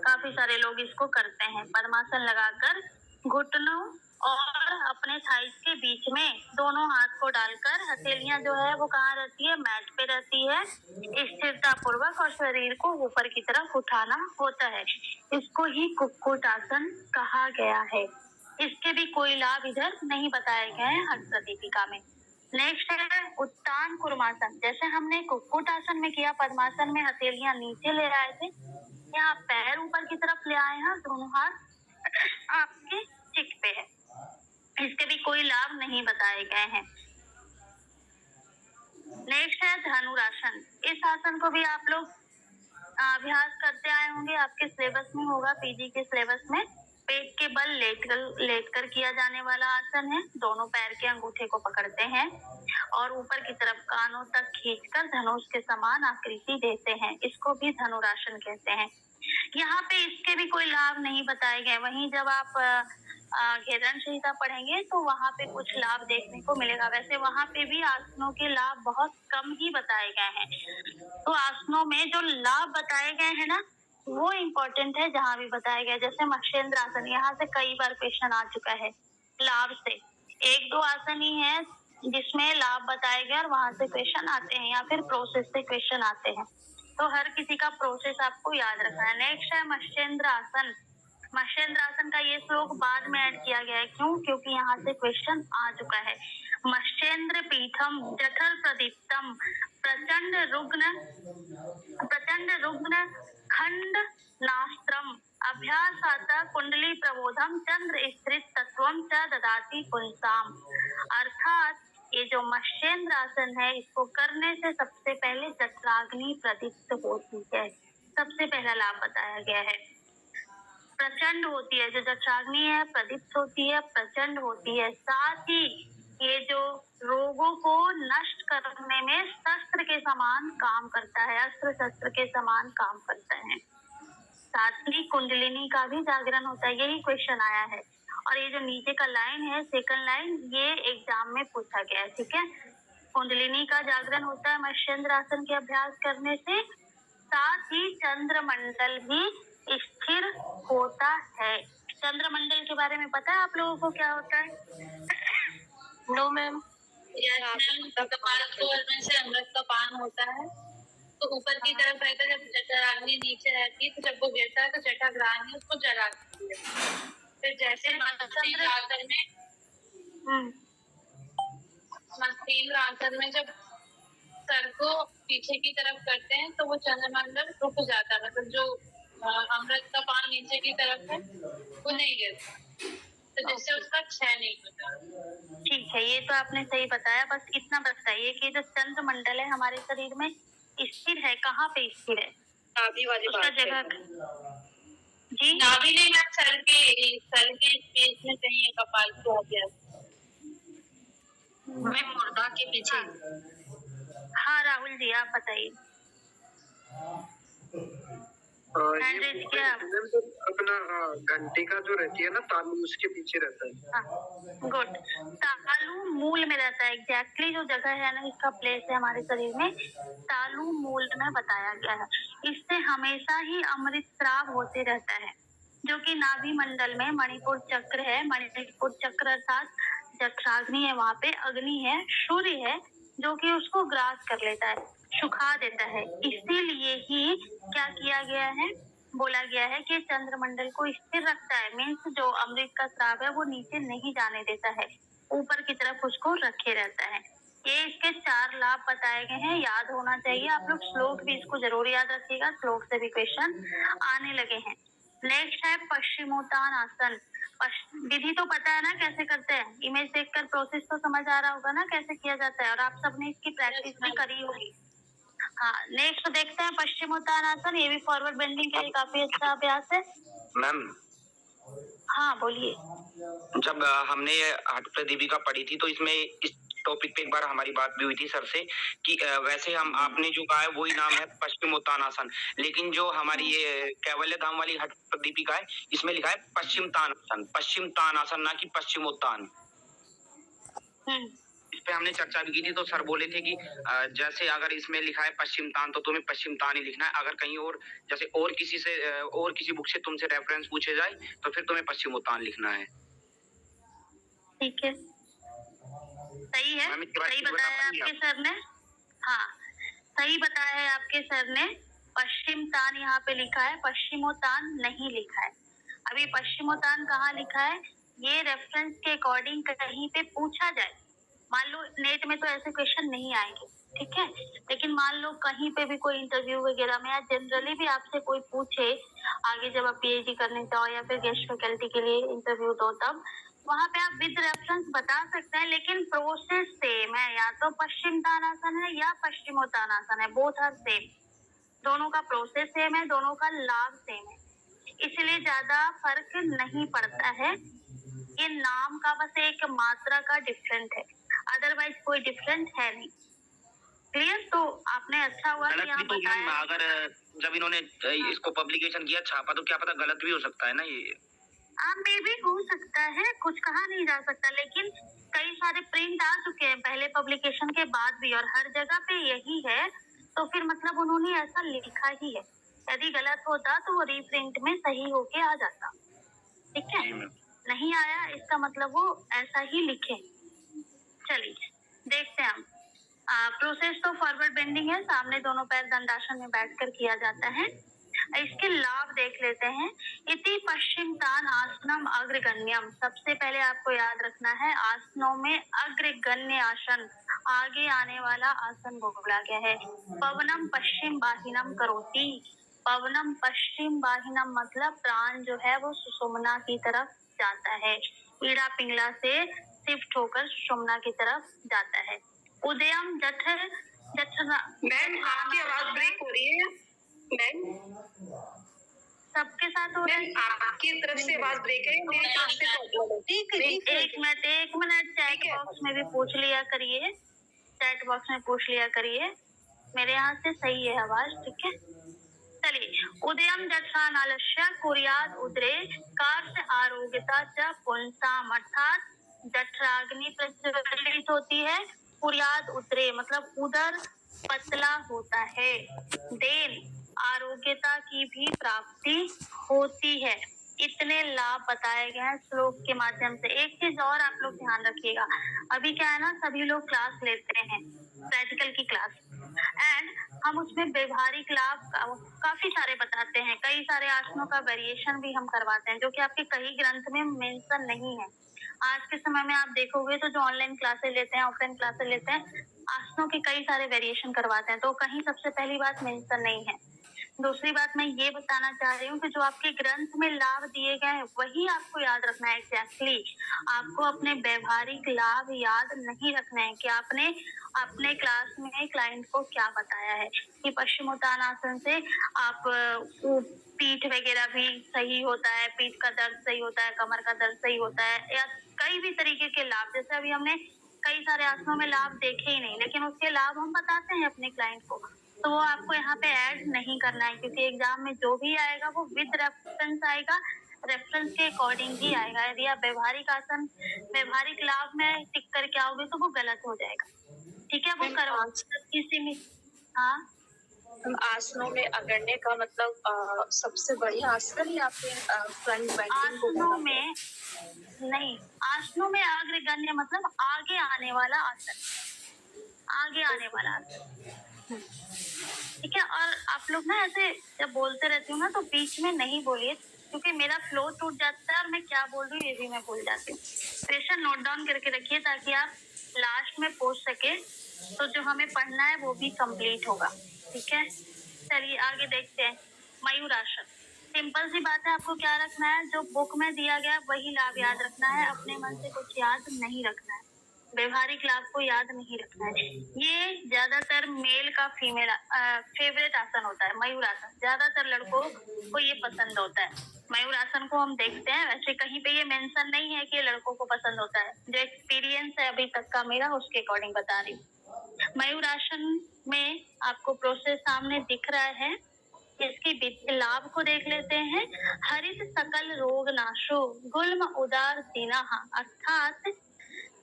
काफी सारे लोग इसको करते हैं। पद्मासन लगाकर घुटनों और अपने थाइस के बीच में दोनों हाथ को डालकर, हथेलियां जो है वो कहाँ रहती है, मैट पे रहती है, स्थिरता पूर्वक, और शरीर को ऊपर की तरफ उठाना होता है, इसको ही कुक्कुट आसन कहा गया है। इसके भी कोई लाभ इधर नहीं बताए गए हैं हठ प्रदीपिका में। नेक्स्ट है उत्तान कूर्मासन, जैसे हमने कुक्कुट आसन में किया, पद्मासन में हथेलियां नीचे ले आए थे, यहाँ पैर ऊपर की तरफ ले आए हैं, दोनों हाथ आपके चिक पे है, इसके भी कोई लाभ नहीं बताए गए हैं। नेक्स्ट है धनुरासन, इस आसन को भी आप लोग अभ्यास करते आए होंगे, आपके सिलेबस में होगा, पीजी के सिलेबस में। पेट के बल लेटकर किया जाने वाला आसन है, दोनों पैर के अंगूठे को पकड़ते हैं और ऊपर की तरफ कानों तक खींचकर धनुष के समान आकृति देते हैं, इसको भी धनुरासन कहते हैं। यहाँ पे इसके भी कोई लाभ नहीं बताए गए, वहीं जब आप घेरन संहिता पढ़ेंगे तो वहाँ पे कुछ लाभ देखने को मिलेगा। वैसे वहाँ पे भी आसनों के लाभ बहुत कम ही बताए गए हैं, तो आसनों में जो लाभ बताए गए हैं ना, वो इम्पोर्टेंट है जहाँ भी बताया गया। जैसे मत्स्येंद्र आसन, यहाँ से कई बार क्वेश्चन आ चुका है लाभ से, 1-2 आसन ही है जिसमें लाभ बताए गए और वहां से क्वेश्चन आते हैं, या फिर प्रोसेस से क्वेश्चन आते हैं, तो हर किसी का प्रोसेस आपको याद रखना है। नेक्स्ट है मत्स्येंद्र आसन। मत्स्येंद्र आसन का ये श्लोक बाद में ऐड किया गया है, क्यों, क्योंकि यहाँ से क्वेश्चन आ चुका है। मत्स्येंद्र पीठम जठर प्रदीप्तम प्रचंड रुग्ण खंड नास्त्रम अभ्यासात कुंडली प्रबोधम चंद्र स्थित तत्वम च ददाति पुंसाम। अर्थात ये जो मत्स्येंद्र आसन है, इसको करने से सबसे पहले जठराग्नि प्रदीप्त होती है, सबसे पहला लाभ बताया गया है। प्रचंड होती है, जो जठराग्नि है प्रदीप्त होती है, प्रचंड होती है, साथ ही ये जो रोगों को नष्ट करने में शस्त्र के समान काम करता है, अस्त्र शस्त्र के समान काम करता है। साथ ही कुंडलिनी का भी जागरण होता है, यही क्वेश्चन आया है। और ये जो नीचे का लाइन है, सेकंड लाइन, ये एग्जाम में पूछा गया है, ठीक है। कुंडलिनी का जागरण होता है मत्स्येंद्र आसन के अभ्यास करने से, साथ ही चंद्रमंडल भी स्थिर होता है। चंद्रमंडल के बारे में पता है आप लोगों को क्या होता है? No ma'am. कपाल में से अमृत का पान होता है, तो ऊपर की तरफ रहता है, जब जठराग्नि नीचे रहती है, तो जब वो गिरता है तो जठराग्नि उसको जलाती है। फिर जैसे चंद्र आसन में तीन आसन में जब सर को पीछे की तरफ करते हैं तो वो चंद्रमंडल रुक जाता है, मतलब जो अमृत का पान नीचे की तरफ है वो नहीं गिरता, तो जिससे उसका क्षय नहीं होता। ठीक है, ये तो आपने सही बताया। बस इतना बताइए कि जो चंद्रमंडल है हमारे शरीर में स्थिर है, कहाँ पे स्थिर है? नाभि वाली उसका बात है। जगह जी नाभि नहीं, मैं सर के स्पेस में कहीं है, कपाल को हो गया, मैं मुर्दा के पीछे। हाँ राहुल जी आप बताइए। हैंड रेज किया आप? अपना घंटी का जो रहती है ना तालू, उसके पीछे रहता है। गुड। तालु मूल में रहता है, एग्जैक्टली जो जगह है ना, इसका प्लेस है हमारे शरीर में, तालु मूल में बताया गया है। इससे हमेशा ही अमृत स्राव होते रहता है, जो कि नाभि मंडल में मणिपुर चक्र है। मणिपुर चक्र अर्थात जठराग्नि है, वहाँ पे अग्नि है, सूर्य है, जो कि उसको ग्रास कर लेता है, सुखा देता है। इसीलिए ही क्या किया गया है, बोला गया है कि चंद्रमंडल को स्थिर रखता है, मीन्स जो अमृत का स्राव है वो नीचे नहीं जाने देता है, ऊपर की तरफ उसको रखे रहता है। ये इसके 4 लाभ बताए गए हैं, याद होना चाहिए। आप लोग श्लोक भी इसको जरूर याद रखिएगा, श्लोक से भी क्वेश्चन आने लगे हैं। नेक्स्ट है पश्चिमोत्तान आसन। विधि तो पता है ना कैसे करते हैं, इमेज देखकर प्रोसेस तो समझ आ रहा होगा ना कैसे किया जाता है, और आप सबने इसकी प्रैक्टिस भी करी होगी। हाँ, नेक्स्ट देखते हैं पश्चिमोत्तान आसन। ये भी फॉरवर्ड बेंडिंग के लिए काफी अच्छा अभ्यास है। मैम हाँ बोलिए। जब हमने ये हठ प्रदीपिका पढ़ी थी तो इसमें इस टॉपिक पे एक बार हमारी बात भी हुई थी सर से कि वैसे हम आपने जो कहा है वही नाम है पश्चिमोत्तान आसन, लेकिन जो हमारी ये कैवल्य धाम वाली हठ प्रदीपिका है इसमें लिखा है पश्चिमतान आसन, ना कि पश्चिमोत्तान। इस पे हमने चर्चा भी की थी, तो सर बोले थे कि जैसे अगर इसमें लिखा है पश्चिमतान तो तुम्हें पश्चिमतान ही लिखना है, अगर कहीं और जैसे और किसी बुक से तुमसे रेफरेंस पूछे जाए तो फिर तुम्हें पश्चिमोत्तान लिखना है। ठीक है, सही है, सही बताया आपके सर ने। हाँ सही बताया है आपके सर ने। पश्चिमतान यहाँ पे लिखा है, पश्चिमोत्तान नहीं लिखा है। अभी पश्चिमोत्तान कहाँ लिखा है, ये रेफरेंस के अकॉर्डिंग कहीं पे पूछा जाए, मान लो नेट में तो ऐसे क्वेश्चन नहीं आएंगे, ठीक है, लेकिन मान लो कहीं पे भी कोई इंटरव्यू वगैरह में या जनरली भी आपसे कोई पूछे, आगे जब आप पीएचडी करने जाओ या फिर गेस्ट फैकल्टी के लिए इंटरव्यू दो, तब वहाँ पे आप विद रेफरेंस बता सकते हैं, लेकिन प्रोसेस सेम है, या तो पश्चिमतान आसन है या पश्चिमोत्तान आसन है, बोथ आर सेम। दोनों का प्रोसेस सेम है, दोनों का लाभ सेम है, इसलिए ज्यादा फर्क नहीं पड़ता है। ये नाम का बस एक मात्रा का डिफरेंट है, अदरवाइज कोई डिफरेंट है नहीं। क्लियर? तो आपने अच्छा हुआ कि यहाँ बताया। अगर जब इन्होंने इसको पब्लिकेशन किया, छापा, तो क्या पता गलत भी हो सकता है ना ये। मे भी हो सकता है, कुछ कहा नहीं जा सकता, लेकिन कई सारे प्रिंट आ चुके हैं पहले पब्लिकेशन के बाद भी, और हर जगह पे यही है, तो फिर मतलब उन्होंने ऐसा लिखा ही है। यदि गलत होता तो वो रीप्रिंट में सही होके आ जाता, ठीक है, नहीं आया इसका मतलब वो ऐसा ही लिखे। चलिए देखते हैं हम। प्रोसेस तो फॉरवर्ड बेंडिंग है, सामने दोनों पैर दंडासन में बैठकर किया जाता है। इसके लाभ देख लेते हैं। इति पश्चिमतान आसनम अग्रगण्यम, सबसे पहले आपको याद रखना है आसनों में अग्रगण्य आसन, आगे आने वाला आसन बोला गया है। पवनम पश्चिम बाहिनम करोति, पवनम पश्चिम बाहिनम मतलब प्राण जो है वो सुषुम्ना की तरफ जाता है, ईड़ा पिंगला से शिफ्ट होकर सुषुम्ना की तरफ जाता है। उदयम जठर मैम आपकी आवाज ब्रेक हो रही है मैम, सबके साथ हो रहा है, आपकी तरफ से आवाज ब्रेक है, मेरी तरफ से प्रॉब्लम है। ठीक है, एक मिनट चैट बॉक्स में भी पूछ लिया करिए, चैट बॉक्स में पूछ लिया करिए, मेरे यहाँ से सही है आवाज, ठीक है। चलिए, उदयम जठरानालस्य कुर्याद उदरे कार्य आरोग्यता च पुंसाम, अर्थात जठराग्नि प्रज्वलित होती है, कुर्याद उदरे मतलब उदर पतला होता है, देन आरोग्यता की भी प्राप्ति होती है। इतने लाभ बताए गए हैं श्लोक के माध्यम से। एक चीज और आप लोग ध्यान रखिएगा, अभी क्या है ना, सभी लोग क्लास लेते हैं, प्रैक्टिकल की क्लास, एंड हम उसमें व्यवहारिक लाभ काफी सारे बताते हैं, कई सारे आसनों का वेरिएशन भी हम करवाते हैं जो कि आपके कई ग्रंथ में मेंशन नहीं है। आज के समय में आप देखोगे तो जो ऑनलाइन क्लासेस लेते हैं, ऑफलाइन क्लासेस लेते हैं, आसनों के कई सारे वेरिएशन करवाते हैं, तो कहीं सबसे पहली बात मेंशन नहीं है। दूसरी बात मैं ये बताना चाह रही हूँ कि जो आपके ग्रंथ में लाभ दिए गए हैं वही आपको याद रखना है एग्जैक्टली। आपको अपने व्यवहारिक लाभ याद नहीं रखना है कि आपने अपने क्लास में क्लाइंट को क्या बताया है कि पश्चिमोत्तानासन से आप पीठ वगैरह भी सही होता है, पीठ का दर्द सही होता है, कमर का दर्द सही होता है, या कई भी तरीके के लाभ। जैसे अभी हमने कई सारे आसनों में लाभ देखे ही नहीं, लेकिन उसके लाभ हम बताते हैं अपने क्लाइंट को, तो वो आपको यहाँ पे ऐड नहीं करना है, क्योंकि एग्जाम में जो भी आएगा वो विद रेफरेंस आएगा, रेफरेंस के अकॉर्डिंग ही आएगा। यदि आप व्यवहारिक आसन व्यवहारिक लाभ में टिक करके आओगे तो वो गलत हो जाएगा। ठीक है, वो करवा किसी में। हाँ, आसनों में अग्रण्य का मतलब सबसे बढ़िया आसन या फिर फ्रंट बेंडिंग? आसनों में नहीं, आसनों में अग्रगण्य मतलब आगे आने वाला आसन, आगे आने वाला आसन। ठीक है, और आप लोग ना ऐसे जब बोलते रहती हूँ ना तो बीच में नहीं बोलिए, क्योंकि मेरा फ्लो टूट जाता है और मैं क्या बोल रही हूँ ये भी मैं भूल जाती हूँ। क्वेश्चन नोट डाउन करके रखिए ताकि आप लास्ट में पूछ सके, तो जो हमें पढ़ना है वो भी कंप्लीट होगा। ठीक है, चलिए आगे देखते हैं। मयूरासन, सिंपल सी बात है, आपको क्या रखना है, जो बुक में दिया गया वही लाभ याद रखना है, अपने मन से कुछ याद नहीं रखना है, व्यवहारिक लाभ को याद नहीं रखना है। ये ज्यादातर मेल का फीमेल फेवरेट आसन होता है। मयूरासन ज्यादातर लड़कों को ये पसंद होता है। मयूरासन को हम देखते हैं, वैसे कहीं पे ये मेंशन नहीं है कि ये लड़कों को पसंद होता है, जो एक्सपीरियंस है अभी तक का मेरा उसके अकॉर्डिंग बता रही हूँ। मयूरासन में आपको प्रोसेस सामने दिख रहा है, इसकी लाभ को देख लेते हैं। हरित सकल रोग नाशो गुल्म उदार दीना, अर्थात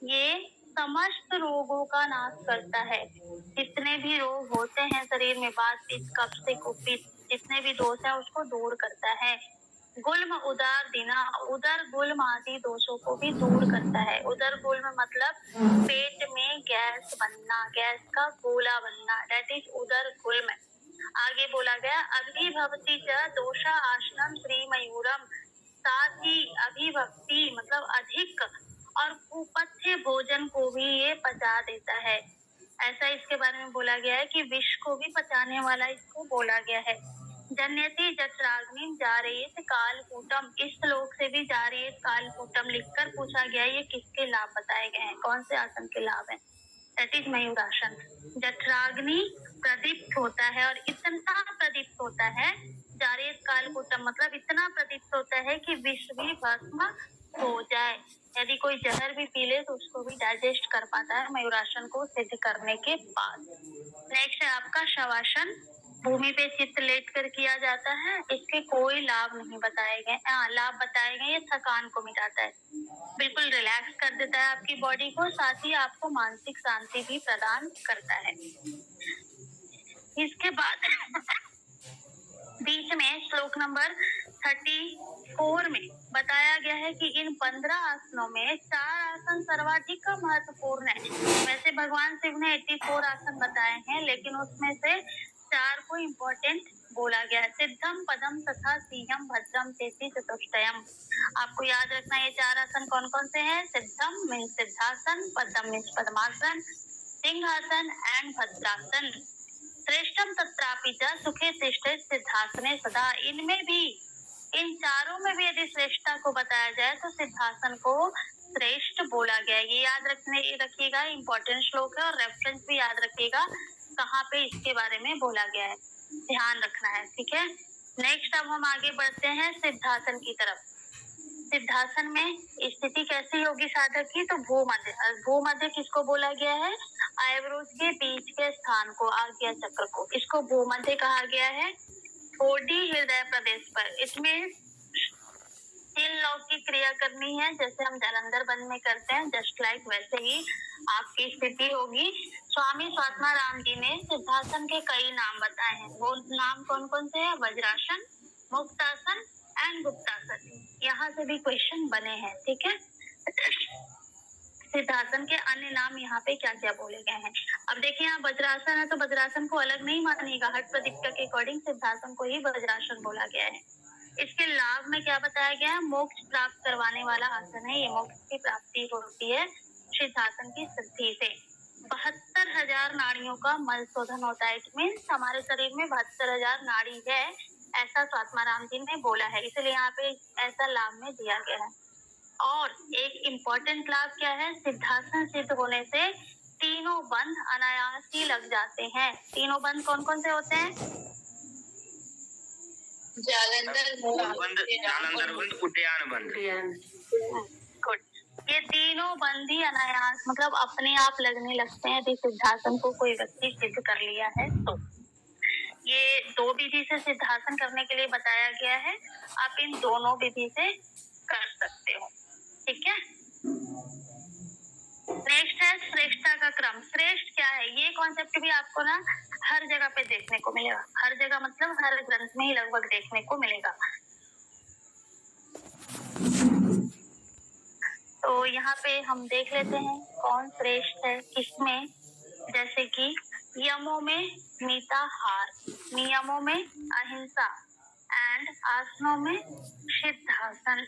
ये समस्त रोगों का नाश करता है। जितने भी रोग होते हैं शरीर में, बात पित्त कफ से कुपित जितने भी दोष है उसको दूर करता है। गुल्म उदार दीना, उदर गुल्म आदि दोषों को भी दूर करता है। उदर गुल्म मतलब पेट में गैस बनना, गैस का गोला बनना, दैट इज उदर गुल्म। आगे बोला गया अभिभवती च दोषा आसनम श्री मयूरम, साथ ही अभिभक्ति मतलब अधिक और कुपथ्य भोजन को भी ये पचा देता है। ऐसा इसके बारे में बोला गया है कि विष को भी पचाने वाला इसको बोला गया है। जन्यति जठराग्नि जारेत कालकूटम, इस श्लोक से भी जारेत कालकूटम लिखकर पूछा गया ये किसके लाभ बताए गए हैं, कौन से आसन के लाभ हैं। दैट इज मयूरासन। जठराग्नि प्रदीप्त होता है और इतना प्रदीप्त होता है, जारेत कालकूटम मतलब इतना प्रदीप्त होता है कि विष भी भस्म हो जाए। यदि कोई जहर भी पी ले तो उसको भी डाइजेस्ट कर पाता है मयूरासन को सिद्ध करने के बाद। नेक्स्ट है आपका शवासन, भूमि पे चित्त लेट कर किया जाता है। इसके कोई लाभ नहीं बताए गए, लाभ बताए गए ये थकान को मिटाता है, बिल्कुल रिलैक्स कर देता है आपकी बॉडी को, साथ ही आपको मानसिक शांति भी प्रदान करता है। इसके बाद बीच में श्लोक नंबर 34 में बताया गया है कि इन 15 आसनों में 4 आसन सर्वाधिक महत्वपूर्ण है। वैसे भगवान शिव ने 84 आसन बताए हैं, लेकिन उसमें से 4 को इम्पोर्टेंट बोला गया है। सिद्धम पदम तथा सिंहम भद्रम तेति चतुष्टयम। आपको याद रखना ये 4 आसन कौन कौन से हैं। सिद्धम मीन्स सिद्धासन, पदम मीन्स पद्मासन, सिंहासन एंड भद्रासन। श्रेष्ठम तत्रापि च सुखे तिष्ठे सिद्धासने सदा। इनमें भी, इन चारों में भी यदि श्रेष्ठता को बताया जाए तो सिद्धासन को श्रेष्ठ बोला गया है। ये याद रखिएगा, इम्पोर्टेंट श्लोक है, और रेफरेंस भी याद रखिएगा कहाँ पे इसके बारे में बोला गया है, ध्यान रखना है। ठीक है, नेक्स्ट अब हम आगे बढ़ते हैं सिद्धासन की तरफ। सिद्धासन में स्थिति कैसी होगी साधक की, तो भूमध्य। भूमध्य किसको बोला गया है, आईब्रोज के बीच के स्थान को, आज्ञा चक्र को, इसको भूमध्य कहा गया है। ठोडी हृदय प्रदेश पर, इसमें 3 लॉ की क्रिया करनी है, जैसे हम जालंधर बंद में करते हैं, जस्ट लाइक वैसे ही आपकी स्थिति होगी। स्वामी स्वात्मा राम जी ने सिद्धासन के कई नाम बताए हैं। वो नाम कौन कौन से हैं, वज्रासन, मुक्तासन एंड गुप्तासन। यहाँ से भी क्वेश्चन बने हैं। ठीक है, सिद्धासन के अन्य नाम यहाँ पे क्या क्या बोले गए हैं। अब देखिए यहाँ वज्रासन है तो वज्रासन को अलग नहीं मानिएगा, हठ प्रदीपिका के अकॉर्डिंग सिद्धासन को ही वज्रासन बोला गया है। इसके लाभ में क्या बताया गया है, मोक्ष प्राप्त करवाने वाला आसन है, ये मोक्ष की प्राप्ति होती है सिद्धासन की सिद्धि से। 72,000 नाड़ियों का मल शोधन होता है, मीन्स हमारे शरीर में 72,000 नाड़ी है, ऐसा स्वात्माराम जी ने बोला है, इसलिए यहाँ पे ऐसा लाभ में दिया गया है। और एक इम्पोर्टेंट लाभ क्या है, सिद्धासन सिद्ध होने से तीनों बंध अनायास ही लग जाते हैं। तीनों बंध कौन कौन से होते हैं? जालंधर बंद, उद्यान बंद। गुड, ये तीनों बंध ही अनायास मतलब अपने आप लगने लगते हैं यदि सिद्धासन को कोई व्यक्ति सिद्ध कर लिया है तो। ये 2 विधि से सिद्धासन करने के लिए बताया गया है, आप इन दोनों विधि से कर सकते हो, ठीक है। नेक्स्ट है श्रेष्ठता का क्रम। श्रेष्ठ क्या है, ये कॉन्सेप्ट भी आपको ना हर जगह पे देखने को मिलेगा, हर जगह मतलब हर ग्रंथ में ही लगभग देखने को मिलेगा। तो यहाँ पे हम देख लेते हैं कौन श्रेष्ठ है किसमें, जैसे कि यमों में मिताहार, नियमों में अहिंसा एंड आसनों में सिद्धासन।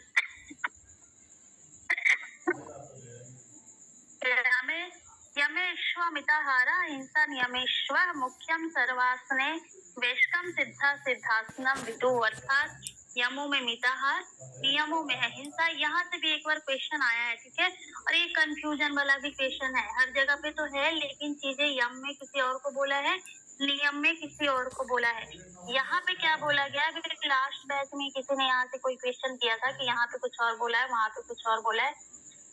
यमेश्व मिताहारा अहिंसा नियमेश्व मुख्यम सर्वासने वैष्कम सिद्धा सिद्धासनम विदु, अर्थात यमों में मिताहार, नियमों में अहिंसा। यहाँ से भी एक बार क्वेश्चन आया है, ठीक है, और ये कंफ्यूजन वाला भी क्वेश्चन है, हर जगह पे तो है लेकिन चीजें यम में किसी और को बोला है, नियम में किसी और को बोला है। यहाँ पे क्या बोला गया है, लास्ट बैच में किसी ने यहाँ से कोई क्वेश्चन किया था कि यहाँ पे कुछ और बोला है, वहाँ पे कुछ और बोला है,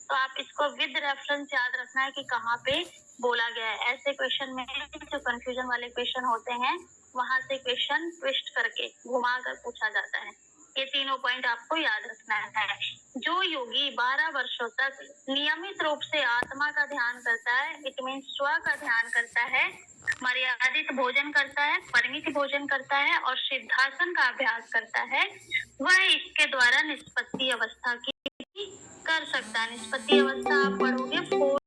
तो आप इसको विद रेफरेंस याद रखना है कि कहाँ पे बोला गया है। ऐसे क्वेश्चन में जो कंफ्यूजन वाले क्वेश्चन होते हैं वहां से क्वेश्चन ट्विस्ट करके घुमा कर पूछा जाता है। ये तीनों पॉइंट आपको याद रखना है। जो योगी 12 वर्षों तक नियमित रूप से आत्मा का ध्यान करता है, इट मीन स्व का ध्यान करता है, मर्यादित भोजन करता है, परिमित भोजन करता है और सिद्धासन का अभ्यास करता है, वह इसके द्वारा निष्पत्ति अवस्था की कर सकता है। निष्पत्ति अवस्था आप पढ़ोगे 4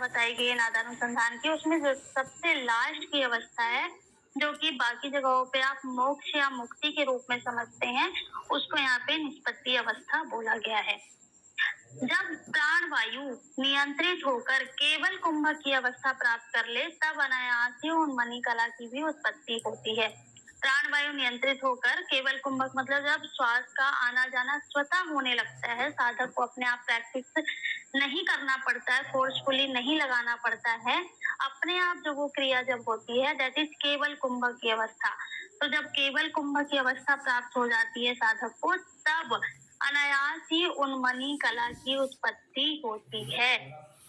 बताई गई है नादानुसंधान की, उसमें जो सबसे लास्ट की अवस्था है जो कि बाकी जगहों पे आप मोक्ष या मुक्ति के रूप में समझते हैं, उसको यहाँ पे निष्पत्ति अवस्था बोला गया है। जब प्राण वायु नियंत्रित होकर केवल कुंभक की अवस्था प्राप्त कर ले तब अनायास ही उन्मनी कला की भी उत्पत्ति होती है। प्राण वायु नियंत्रित होकर केवल कुंभक मतलब जब श्वास का आना जाना स्वतः होने लगता है, साधक को अपने आप प्रैक्टिस नहीं करना पड़ता है, फोर्सफुली नहीं लगाना पड़ता है, अपने आप जो वो क्रिया जब होती है दैट इज केवल कुंभक की अवस्था। तो जब केवल कुंभक की अवस्था प्राप्त हो जाती है साधक को, तब अनायास ही उन्मनी कला की उत्पत्ति होती है।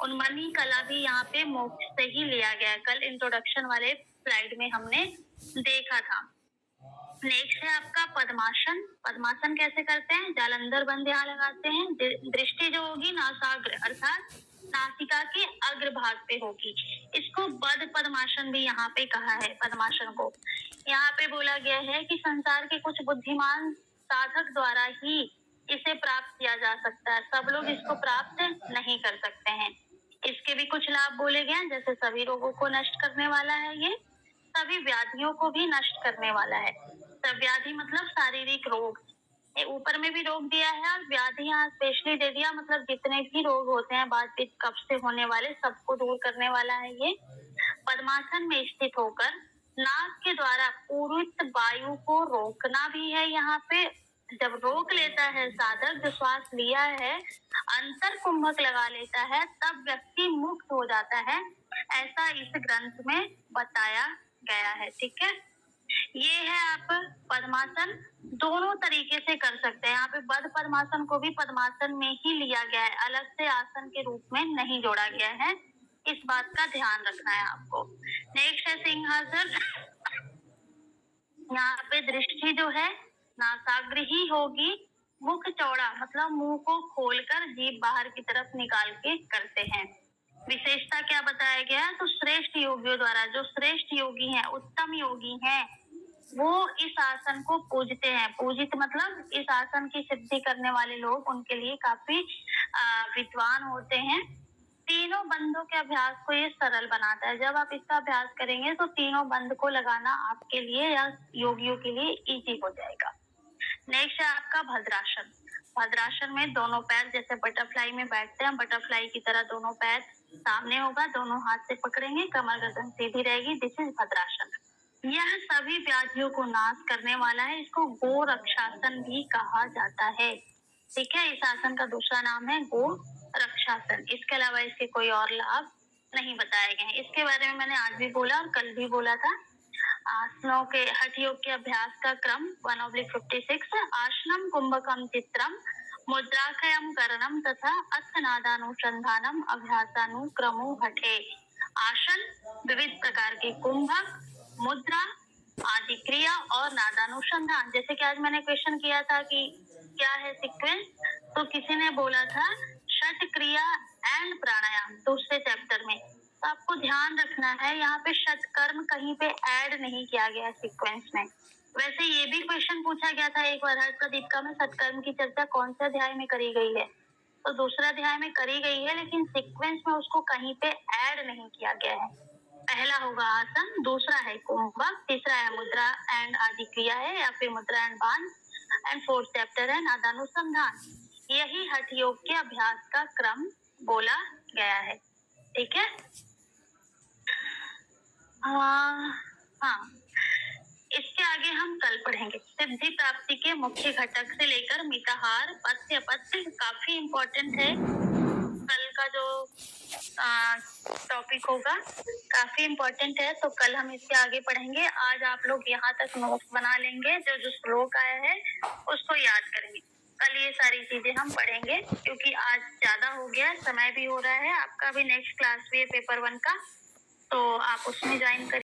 उन्मनी कला भी यहाँ पे मोक्ष से ही लिया गया है, कल इंट्रोडक्शन वाले स्लाइड में हमने देखा था। नेक्स्ट है आपका पद्मासन। पद्मासन कैसे करते हैं, जालंधर बंद यहाँ लगाते हैं, दृष्टि जो होगी नासाग्र अर्थात नासिका के अग्रभाग पे होगी, इसको बद पद्मासन भी यहाँ पे कहा है। पद्मासन को यहाँ पे बोला गया है कि संसार के कुछ बुद्धिमान साधक द्वारा ही इसे प्राप्त किया जा सकता है, सब लोग इसको प्राप्त नहीं कर सकते हैं। इसके भी कुछ लाभ बोले गए हैं, जैसे सभी रोगों को नष्ट करने वाला है, ये सभी व्याधियों को भी नष्ट करने वाला है। सब व्याधि मतलब शारीरिक रोग, ऊपर में भी रोग दिया है और व्याधि यहाँ स्पेशली दे दिया, मतलब जितने भी रोग होते हैं बात पित्त कफ से होने वाले सबको दूर करने वाला है ये। पद्मासन में स्थित होकर नाक के द्वारा पूरित वायु को रोकना भी है। यहाँ पे जब रोक लेता है साधक, जो श्वास लिया है अंतर कुंभक लगा लेता है, तब व्यक्ति मुक्त हो जाता है, ऐसा इस ग्रंथ में बताया गया है। ठीक है, ये है आप पद्मासन दोनों तरीके से कर सकते हैं। यहाँ पे बद पद्मासन को भी पद्मासन में ही लिया गया है, अलग से आसन के रूप में नहीं जोड़ा गया है, इस बात का ध्यान रखना है आपको। नेक्स्ट है सिंहासन। यहाँ पे दृष्टि जो है नासाग्र ही होगी, मुख चौड़ा मतलब मुंह को खोलकर जीभ बाहर की तरफ निकाल के करते हैं। विशेषता क्या बताया गया है, तो श्रेष्ठ योगियों द्वारा, जो श्रेष्ठ योगी हैं, उत्तम योगी हैं, वो इस आसन को पूजते हैं। पूजित मतलब इस आसन की सिद्धि करने वाले लोग उनके लिए काफी विद्वान होते हैं। तीनों बंधों के अभ्यास को ये सरल बनाता है। जब आप इसका अभ्यास करेंगे तो तीनों बंध को लगाना आपके लिए या योगियों के लिए इजी हो जाएगा। नेक्स्ट है आपका भद्रासन। भद्रासन में दोनों पैर जैसे बटरफ्लाई में बैठते हैं, बटरफ्लाई की तरह दोनों पैर सामने होगा, दोनों हाथ से पकड़ेंगे, कमर गर्दन सीधी रहेगी। This is भद्रासन। यह सभी व्याधियों को नाश करने वाला है। इसको गोरक्षासन भी कहा जाता है। ठीक है, इस आसन का दूसरा नाम है गोरक्षासन। इसके अलावा इसके कोई और लाभ नहीं बताए गए हैं। इसके बारे में मैंने आज भी बोला और कल भी बोला था। आसनों के हठ योग के अभ्यास का क्रम 1/56। आसनम कुंभकम चित्रम मुद्राखयम करणम तथा अर्थनादानुसंधानम अभ्यासानुक्रमो हठे। आसन विविध प्रकार के कुंभक, मुद्रा आदि क्रिया और नादानुसंधान। जैसे कि आज मैंने क्वेश्चन किया था कि क्या है सीक्वेंस, तो किसी ने बोला था षट क्रिया एंड प्राणायाम दूसरे चैप्टर में। तो आपको ध्यान रखना है यहाँ पे षटकर्म कहीं पे ऐड नहीं किया गया सीक्वेंस में। वैसे ये भी क्वेश्चन पूछा गया था एक बार हठ प्रदीपिका में, षटकर्म की चर्चा कौन से अध्याय में करी गई है, तो दूसरा अध्याय में करी गई है, लेकिन सीक्वेंस में उसको कहीं पे ऐड नहीं किया गया है। पहला होगा आसन, दूसरा है कुंभक, तीसरा है मुद्रा एंड आदि क्रिया है या फिर मुद्रा एंड बाण, एंड फोर्थ चैप्टर है नादानुसंधान। यही हठ योग के अभ्यास का क्रम बोला गया है। ठीक है, हाँ, इसके आगे हम कल पढ़ेंगे। सिद्धि प्राप्ति के मुख्य घटक से लेकर मिताहार, पथ्य अपथ्य काफी इम्पोर्टेंट है। कल का जो टॉपिक होगा काफी इम्पोर्टेंट है, तो कल हम इसके आगे पढ़ेंगे। आज आप लोग यहाँ तक नोट्स बना लेंगे, जो जो श्लोक आया है उसको याद करेंगे। कल ये सारी चीजें हम पढ़ेंगे क्योंकि आज ज्यादा हो गया, समय भी हो रहा है। आपका भी नेक्स्ट क्लास भी है पेपर 1 का, तो आप उसमें ज्वाइन करिए।